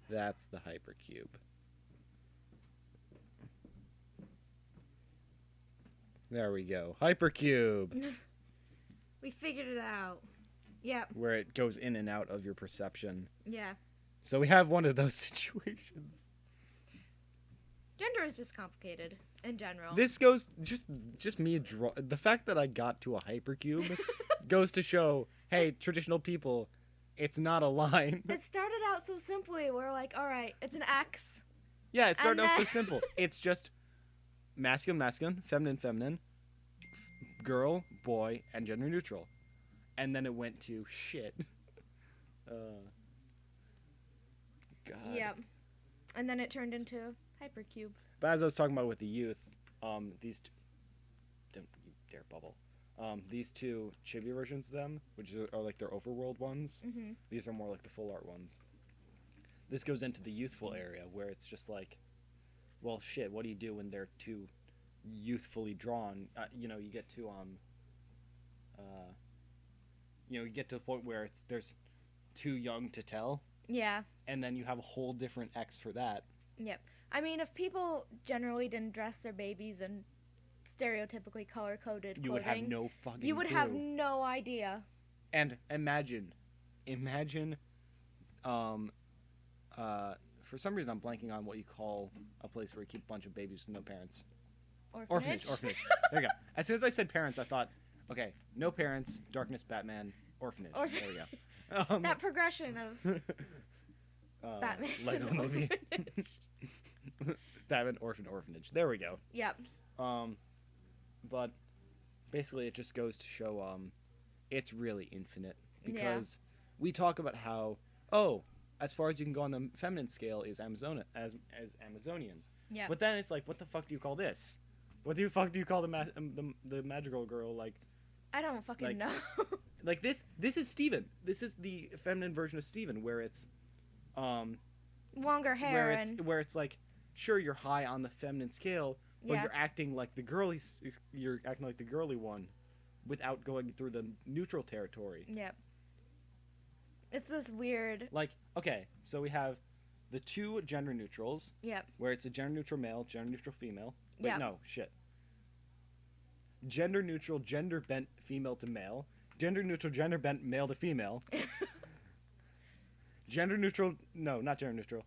That's the hypercube. There we go. Hypercube! We figured it out. Yep. Where it goes in and out of your perception. Yeah. So we have one of those situations. Gender is just complicated in general. This goes just me draw. The fact that I got to a hypercube goes to show, hey, traditional people, it's not a line. It started out so simply. We're like, all right, it's an X. Yeah, it started out so simple. It's just masculine, feminine, girl, boy, and gender neutral. And then it went to shit. God. Yep. And then it turned into hypercube. But as I was talking about with the youth, these don't you dare bubble. These two chibi versions of them, which are like their overworld ones, these are more like the full art ones. This goes into the youthful area where it's just like, well, shit, what do you do when they're too youthfully drawn? You know, you get to you get to the point where there's too young to tell. Yeah. And then you have a whole different X for that. Yep. I mean, if people generally didn't dress their babies in stereotypically color-coded clothing, you would have no fucking You would clue. have no idea. And imagine, for some reason I'm blanking on what you call a place where you keep a bunch of babies with no parents. Orphanage. There you go. As soon as I said parents, I thought, okay, no parents, darkness, Batman, orphanage. There we go. That progression of Batman. Lego movie. Batman, orphanage. There we go. Yep. But basically it just goes to show it's really infinite, because we talk about how, as far as you can go on the feminine scale is Amazonian. Yeah. But then it's like, what the fuck do you call this? What the fuck do you call the magical girl? Like, I don't fucking know. Like this is Steven. This is the feminine version of Steven, where it's longer hair where it's like, sure, you're high on the feminine scale, but you're acting like the girly one without going through the neutral territory. Yep. It's this weird... Like, okay, so we have the two gender neutrals. Yep. Where it's a gender neutral male, gender neutral female. Wait, yep. No, shit. Gender neutral, gender bent female to male. Gender neutral, gender bent male to female. Gender neutral, no, not gender neutral.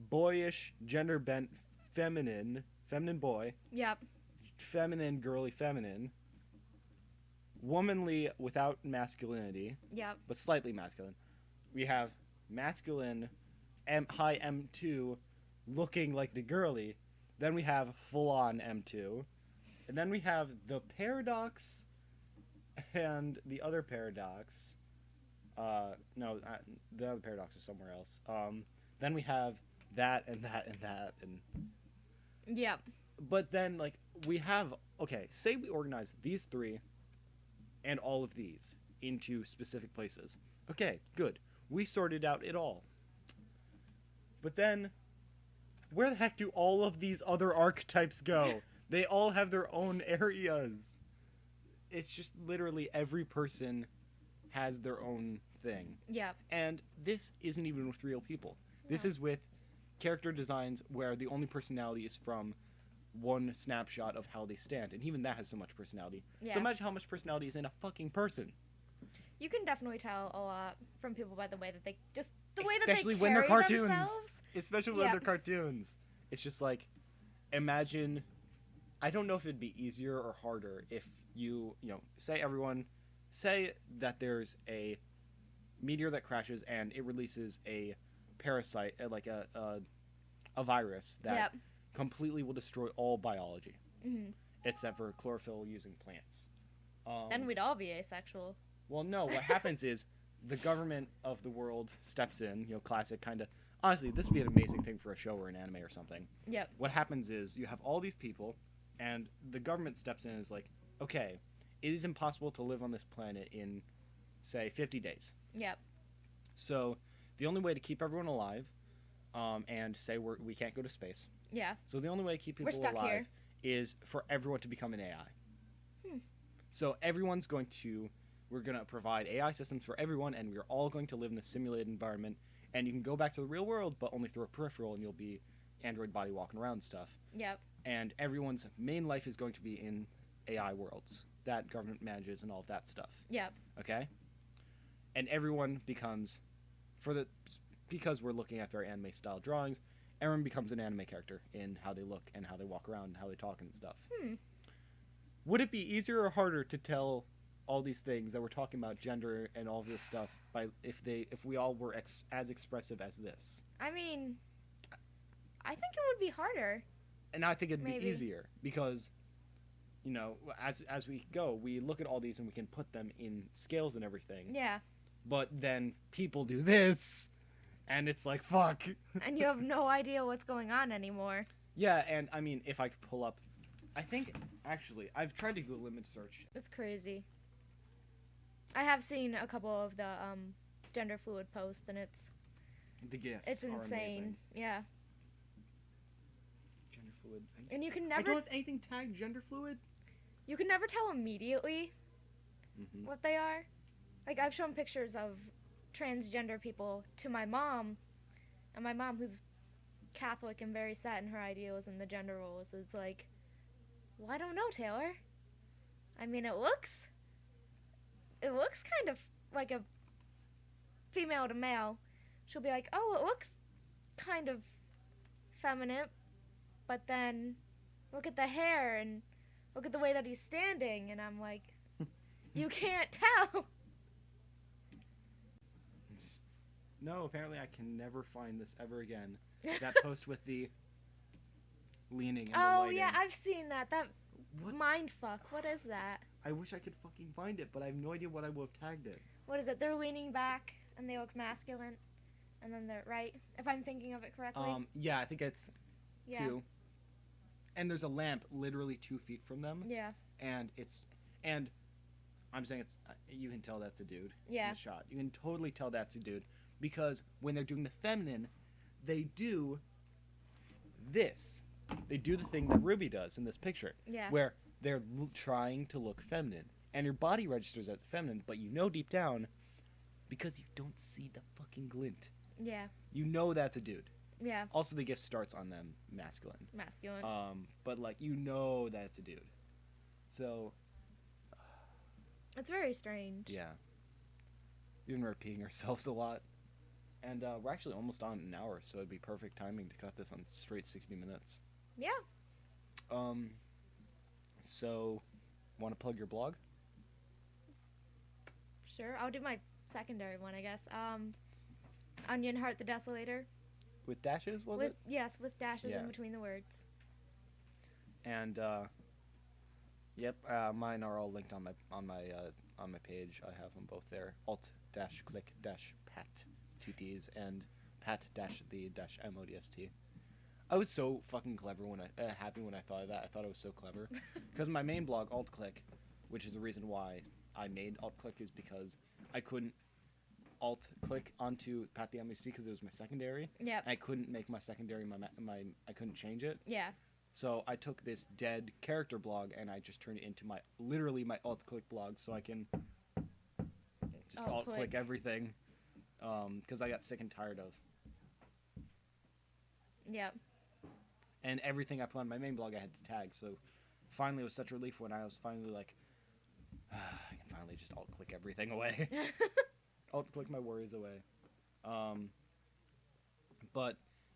Boyish, gender bent feminine boy. Yep. Feminine, girly feminine. Womanly without masculinity. Yep. But slightly masculine. We have masculine, high M2, looking like the girly. Then we have full-on M2. And then we have the paradox and the other paradox. No, the other paradox is somewhere else. Then we have that and that and that. And yep. But then, like, we have... Okay, say we organize these three and all of these into specific places. Okay, good. We sorted out it all. But then, where the heck do all of these other archetypes go? They all have their own areas. It's just literally every person has their own thing. Yeah. And this isn't even with real people. This is with character designs where the only personality is from one snapshot of how they stand. And even that has so much personality. Yeah. So imagine how much personality is in a fucking person. You can definitely tell a lot from people by the way that they just Especially when they're cartoons. Themselves. Especially when they're cartoons. It's just like, imagine, I don't know if it'd be easier or harder if you say that there's a meteor that crashes and it releases a parasite, like a virus that completely will destroy all biology, except for chlorophyll using plants. Then we'd all be asexual. Well, no, what happens is the government of the world steps in, classic kind of... Honestly, this would be an amazing thing for a show or an anime or something. Yep. What happens is you have all these people, and the government steps in and is like, okay, it is impossible to live on this planet in, say, 50 days. Yep. So the only way to keep everyone alive, and say we can't go to space. Yeah. So the only way to keep people stuck alive here. is for everyone to become an AI. So we're going to provide AI systems for everyone, and we're all going to live in the simulated environment, and you can go back to the real world, but only through a peripheral, and you'll be android body walking around and stuff. Yep. And everyone's main life is going to be in AI worlds that government manages and all of that stuff. Yep. Okay? And everyone becomes, because we're looking at very anime-style drawings, everyone becomes an anime character in how they look and how they walk around and how they talk and stuff. Would it be easier or harder to tell all these things that we're talking about, gender and all of this stuff, if we all were as expressive as this? I mean, I think it would be harder. And I think it'd be easier because, as we go, we look at all these and we can put them in scales and everything. Yeah. But then people do this, and it's like, fuck. And you have no idea what's going on anymore. Yeah, and I mean, if I could pull up, I think, actually, I've tried to Google image search. It's crazy. I have seen a couple of the gender fluid posts, and The gifts it's are insane. amazing. Yeah. Gender fluid. And you can I never don't have anything tagged gender fluid. you can never tell immediately what they are. Like, I've shown pictures of transgender people to my mom, and my mom, who's Catholic and very set in her ideals and the gender roles, is like, well, I don't know, Taylor. I mean, it looks kind of like a female to male. She'll be like, oh, it looks kind of feminine, but then look at the hair and look at the way that he's standing, and I'm like, you can't tell. No, apparently I can never find this ever again. That post with the leaning and the Oh, lighting. yeah, I've seen that. That What? mind fuck. What is that? I wish I could fucking find it, but I have no idea what I would have tagged it. What is it? They're leaning back and they look masculine, and then they're right. If I'm thinking of it correctly. Yeah, I think it's Yeah. 2. And there's a lamp literally 2 feet from them. Yeah. And I'm saying you can tell that's a dude in Yeah. the shot. You can totally tell that's a dude because when they're doing the feminine, they do this. They do the thing that Ruby does in this picture, Yeah. where they're trying to look feminine, and your body registers as feminine, but you know deep down, because you don't see the fucking glint, Yeah. you know that's a dude. Yeah. Also, the gift starts on them masculine. Masculine. But like you know that's a dude. So It's very strange. yeah, we've been repeating ourselves a lot, and we're actually almost on an hour, so it'd be perfect timing to cut this on straight 60 minutes. Yeah. So, want to plug your blog? Sure. I'll do my secondary one, I guess. Onion-heart-the-desolator. With dashes, was it? Yes, with dashes Yeah. in between the words. And yep, mine are all linked on my page. I have them both there. Alt-click-pat 2 T's and pat-the-modst. I was so fucking clever when happy when I thought of that. I thought it was so clever because my main blog alt-click, which is the reason why I made alt-click, is because I couldn't alt-click onto pat the MST because it was my secondary. Yep. I couldn't make my secondary I couldn't change it. Yeah. So I took this dead character blog and I just turned it into my alt-click blog, so I can just alt-click everything because I got sick and tired of. Yep. And everything I put on my main blog I had to tag, so finally it was such a relief when I was finally like, I can finally just alt-click everything away. Alt-click my worries away. But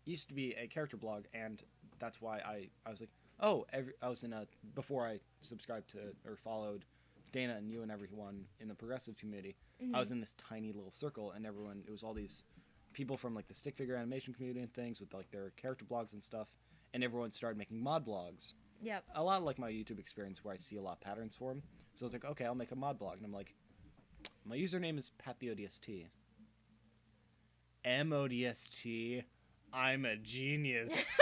it used to be a character blog, and that's why I was like, before I subscribed to or followed Dana and you and everyone in the progressive community, I was in this tiny little circle, and it was all these people from like the stick figure animation community and things with like their character blogs and stuff, and everyone started making mod blogs. Yep. A lot like my YouTube experience where I see a lot of patterns for them. So I was like, okay, I'll make a mod blog, and I'm like, my username is PatTheODST. MODST. I'm a genius.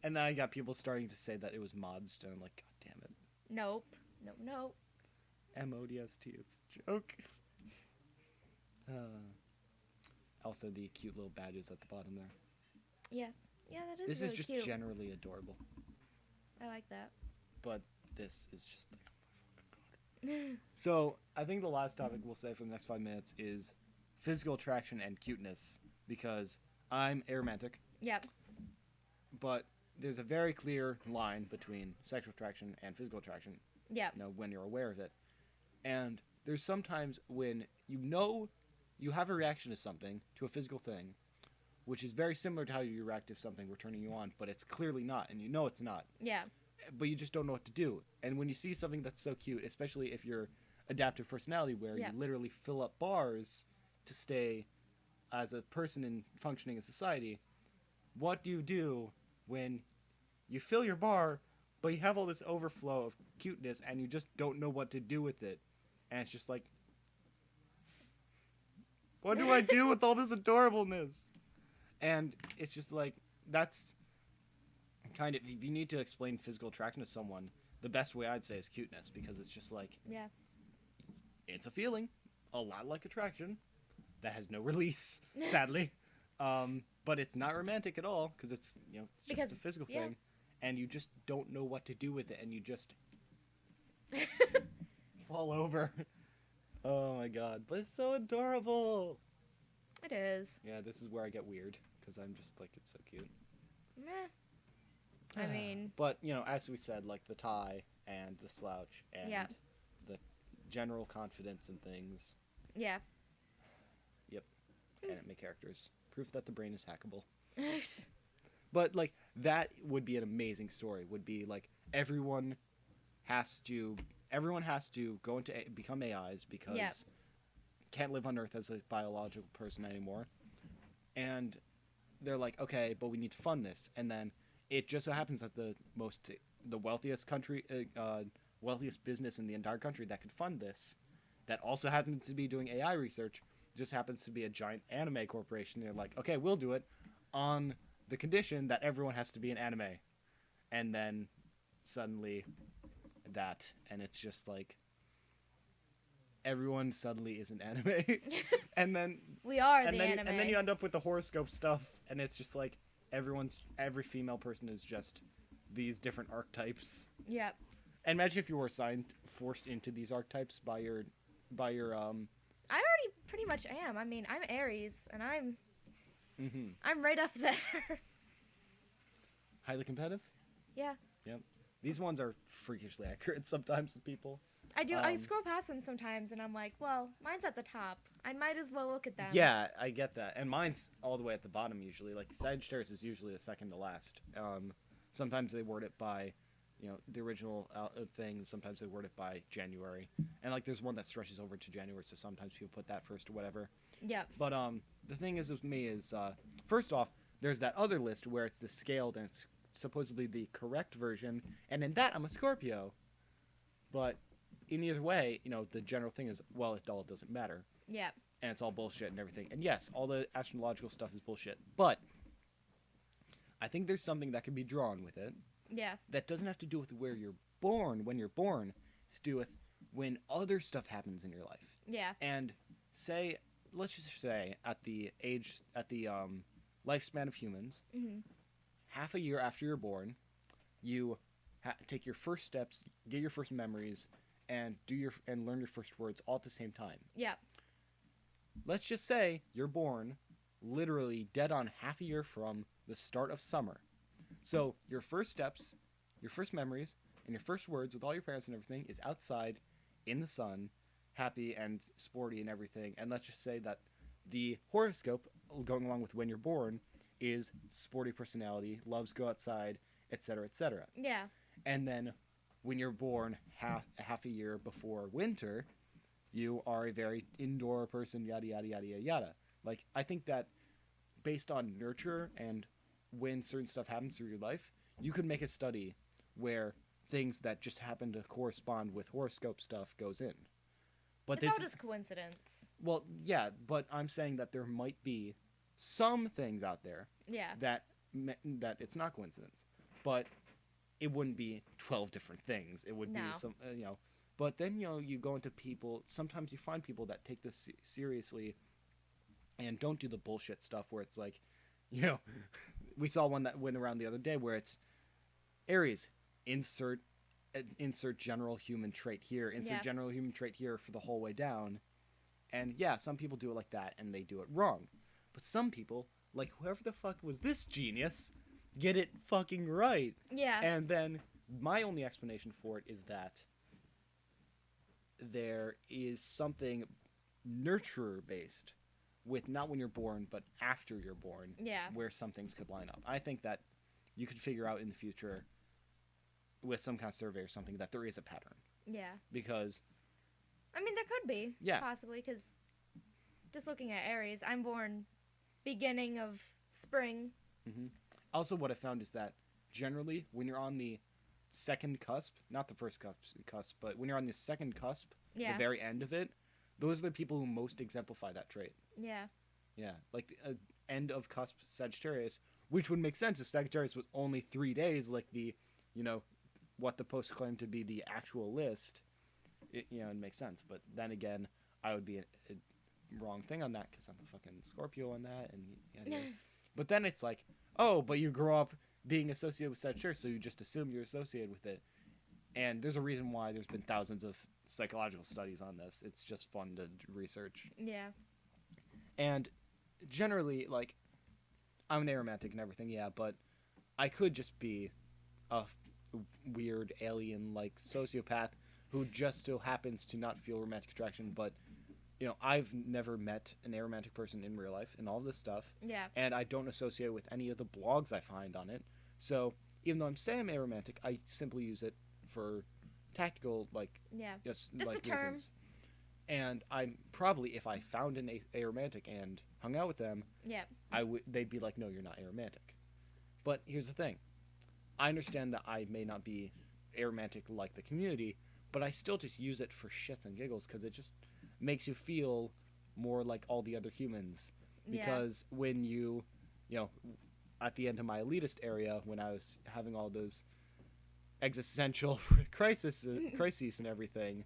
And then I got people starting to say that it was mods, and I'm like, God damn it. Nope. Nope. MODST, it's a joke. Also, the cute little badges at the bottom there. Yes. Yeah, that is This really is just cute. generally adorable. I like that. But this is just like, oh my God. So, I think the last topic we'll say for the next 5 minutes is physical attraction and cuteness, because I'm aromantic, Yep. but there's a very clear line between sexual attraction and physical attraction, Yep. when you're aware of it. And there's sometimes when you have a reaction to something, to a physical thing, which is very similar to how you react if something were turning you on, but it's clearly not, and you know it's not. Yeah. But you just don't know what to do. And when you see something that's so cute, especially if you're adaptive personality, where Yeah. you literally fill up bars to stay as a person and functioning in society, what do you do when you fill your bar, but you have all this overflow of cuteness and you just don't know what to do with it? And it's just like, what do I do with all this adorableness? And it's just like, that's kind of, if you need to explain physical attraction to someone, the best way I'd say is cuteness, because it's just like, Yeah. it's a feeling, a lot like attraction, that has no release, sadly. But it's not romantic at all, because it's, it's just a physical thing, and you just don't know what to do with it, and you just fall over. Oh my god, but it's so adorable. It is. Yeah, this is where I get weird, because I'm just like, it's so cute. Meh. I mean... But, as we said, like, the tie, and the slouch, and the general confidence in things. Yeah. Yep. Anime characters. Proof that the brain is hackable. But, like, that would be an amazing story. Would be, like, everyone has to go into become AIs because can't live on Earth as a biological person anymore. And they're like, okay, but we need to fund this. And then it just so happens that the wealthiest country, wealthiest business in the entire country that could fund this, that also happens to be doing AI research, just happens to be a giant anime corporation. They're like, okay, we'll do it on the condition that everyone has to be an anime. And then suddenly and it's just like everyone suddenly is an anime. And then we are the anime. And then you end up with the horoscope stuff, and it's just like every female person is just these different archetypes. Yep. And imagine if you were forced into these archetypes by your I already pretty much am. I mean, I'm Aries, and I'm right up there. Highly competitive? Yeah. Yep. These ones are freakishly accurate sometimes with people. I do. I scroll past them sometimes, and I'm like, well, mine's at the top. I might as well look at them. Yeah, I get that. And mine's all the way at the bottom usually. Like, Sagittarius is usually the second to last. Sometimes they word it by, the original thing. Sometimes they word it by January. And, like, there's one that stretches over to January, so sometimes people put that first or whatever. Yeah. But the thing is with me is, first off, there's that other list where it's the scaled and it's supposedly the correct version, and in that I'm a Scorpio. But in either way, the general thing is, well, it all doesn't matter. Yeah. And it's all bullshit and everything. And yes, all the astrological stuff is bullshit. But I think there's something that can be drawn with it. Yeah. That doesn't have to do with where you're born, when you're born. It's to do with when other stuff happens in your life. Yeah. And let's just say at the lifespan of humans, half a year after you're born, you take your first steps, get your first memories, and learn your first words all at the same time. Yeah. Let's just say you're born literally dead on half a year from the start of summer. So your first steps, your first memories, and your first words with all your parents and everything is outside in the sun, happy and sporty and everything. And let's just say that the horoscope going along with when you're born is sporty personality, loves go outside, etc., etc. Yeah. And then when you're born half a year before winter, you are a very indoor person, yada, yada, yada, yada, yada. Like, I think that based on nurture and when certain stuff happens through your life, you could make a study where things that just happen to correspond with horoscope stuff goes in. But it's all just coincidence. Well, yeah, but I'm saying that there might be some things out there that it's not coincidence. But it wouldn't be 12 different things. It would be some, But then, you go into people, sometimes you find people that take this seriously and don't do the bullshit stuff where it's like, we saw one that went around the other day where it's Aries, insert general human trait here, general human trait here for the whole way down. And yeah, some people do it like that and they do it wrong. But some people, like whoever the fuck was this genius, get it fucking right. Yeah. And then my only explanation for it is that there is something nurturer based with not when you're born, but after you're born. Yeah. Where some things could line up. I think that you could figure out in the future with some kind of survey or something that there is a pattern. Yeah. Because I mean, there could be. Yeah. Possibly, because just looking at Aries, I'm born beginning of spring. Mm-hmm. Also, what I found is that generally, when you're on the second cusp, not the first cusp, but when you're on the second cusp, the very end of it, those are the people who most exemplify that trait. Yeah. Yeah, like the end of cusp Sagittarius, which would make sense if Sagittarius was only 3 days, like the, what the post claimed to be the actual list. it makes sense. But then again, I would be a wrong thing on that because I'm a fucking Scorpio on that. And but then it's like, oh, but you grow up being associated with Sagittarius, so you just assume you're associated with it. And there's a reason why there's been thousands of psychological studies on this. It's just fun to research. Yeah. And generally, like, I'm an aromantic and everything, yeah, but I could just be a weird alien-like sociopath who just still happens to not feel romantic attraction, but, I've never met an aromantic person in real life and all this stuff. Yeah. And I don't associate with any of the blogs I find on it. So even though I'm saying I'm aromantic, I simply use it for tactical, just a term. Reasons. And I'm probably, if I found an aromantic and hung out with them, they'd be like, no, you're not aromantic. But here's the thing. I understand that I may not be aromantic like the community, but I still just use it for shits and giggles because it just makes you feel more like all the other humans. Because when you at the end of my elitist area, when I was having all those existential crises and everything,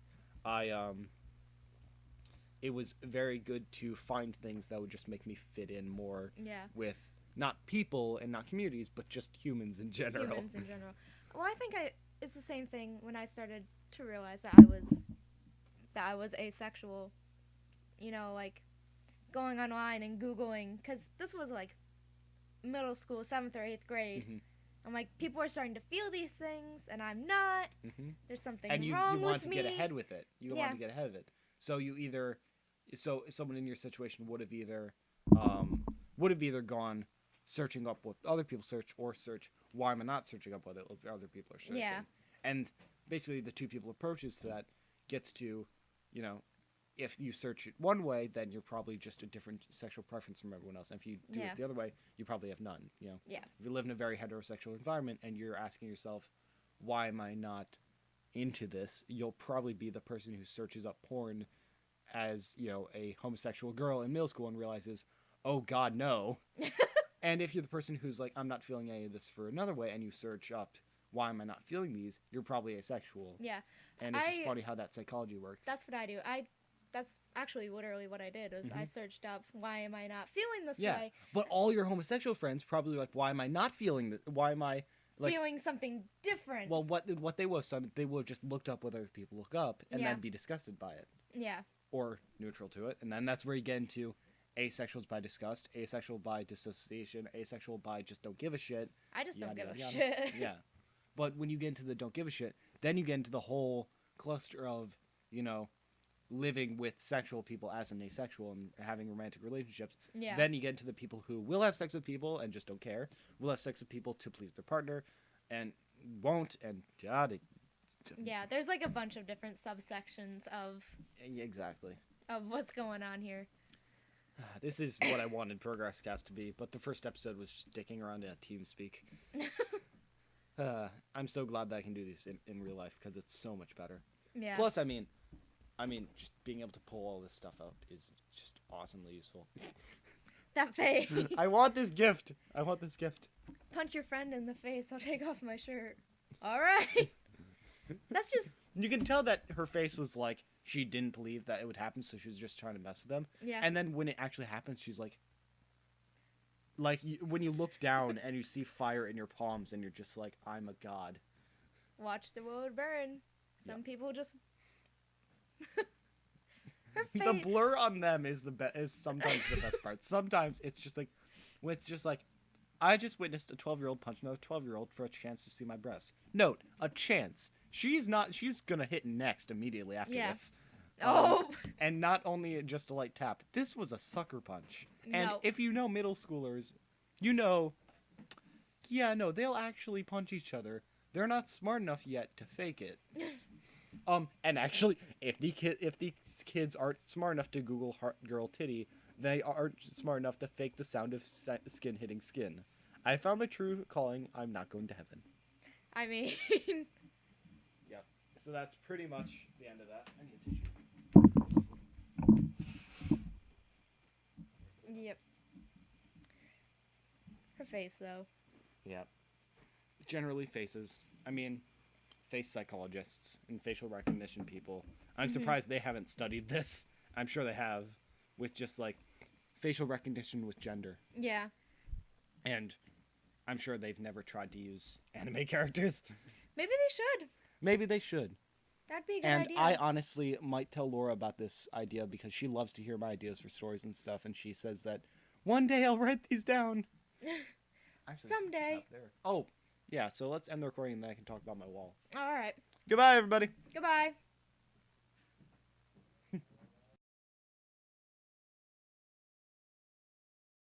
it was very good to find things that would just make me fit in more with not people and not communities, but just humans in general. Well, I think it's the same thing when I started to realize that I was asexual. Like going online and Googling, because this was like middle school, 7th or 8th grade. Mm-hmm. I'm like, people are starting to feel these things, and I'm not. Mm-hmm. There's something wrong with me. And you want to get ahead with it. You want to get ahead of it. So someone in your situation would have either gone searching up what other people search, or search why am I not searching up what other people are searching. Yeah. And basically the two people approaches to that gets to, if you search it one way, then you're probably just a different sexual preference from everyone else. And if you do it the other way, you probably have none. Yeah. If you live in a very heterosexual environment and you're asking yourself, why am I not into this? You'll probably be the person who searches up porn as, a homosexual girl in middle school and realizes, oh God, no. And if you're the person who's like, I'm not feeling any of this for another way, and you search up, why am I not feeling these? You're probably asexual. Yeah. And it's just funny how that psychology works. That's what I do. That's actually literally what I did, is I searched up, why am I not feeling this way? But all your homosexual friends probably like, why am I not feeling this? Why am I feeling something different? Well, what they would have just looked up what other people look up and then be disgusted by it. Yeah. Or neutral to it. And then that's where you get into asexuals by disgust, asexual by dissociation, asexual by just don't give a shit. I just don't give a shit. Yeah. But when you get into the don't give a shit, then you get into the whole cluster of, living with sexual people as an asexual and having romantic relationships. Yeah. Then you get into the people who will have sex with people and just don't care. Will have sex with people to please their partner and won't, and yeah, there's like a bunch of different subsections of... Exactly. Of what's going on here. This is what I wanted ProgressCast to be, but the first episode was just dicking around in a TeamSpeak. I'm so glad that I can do this in real life because it's so much better. Yeah. Plus, I mean, just being able to pull all this stuff up is just awesomely useful. That face. I want this gift. Punch your friend in the face. I'll take off my shirt. All right. That's just... You can tell that her face was like, she didn't believe that it would happen, so she was just trying to mess with them. Yeah. And then when it actually happens, she's like when you look down and you see fire in your palms and you're just like, I'm a god. Watch the world burn. Some people just... The blur on them is sometimes the best part. Sometimes it's just like, I just witnessed a 12-year-old punch another 12-year-old for a chance to see my breasts. Note, a chance. She's gonna hit next immediately after this. And not only just a light tap. This was a sucker punch. And if you know middle schoolers, they'll actually punch each other. They're not smart enough yet to fake it. And actually, if these kids aren't smart enough to Google heart girl titty, they aren't smart enough to fake the sound of skin hitting skin. I found my true calling. I'm not going to heaven. I mean... Yep. So that's pretty much the end of that. I need a tissue. Yep. Her face, though. Yep. Generally faces. I mean... face psychologists and facial recognition people. I'm surprised they haven't studied this. I'm sure they have, with just like facial recognition with gender. Yeah. And I'm sure they've never tried to use anime characters. Maybe they should. Maybe they should. That'd be a good And idea. I honestly might tell Laura about this idea because she loves to hear my ideas for stories and stuff, and she says that one day I'll write these down. Actually, Someday. up there. Oh, yeah, so let's end the recording and then I can talk about my wall. All right. Goodbye, everybody. Goodbye.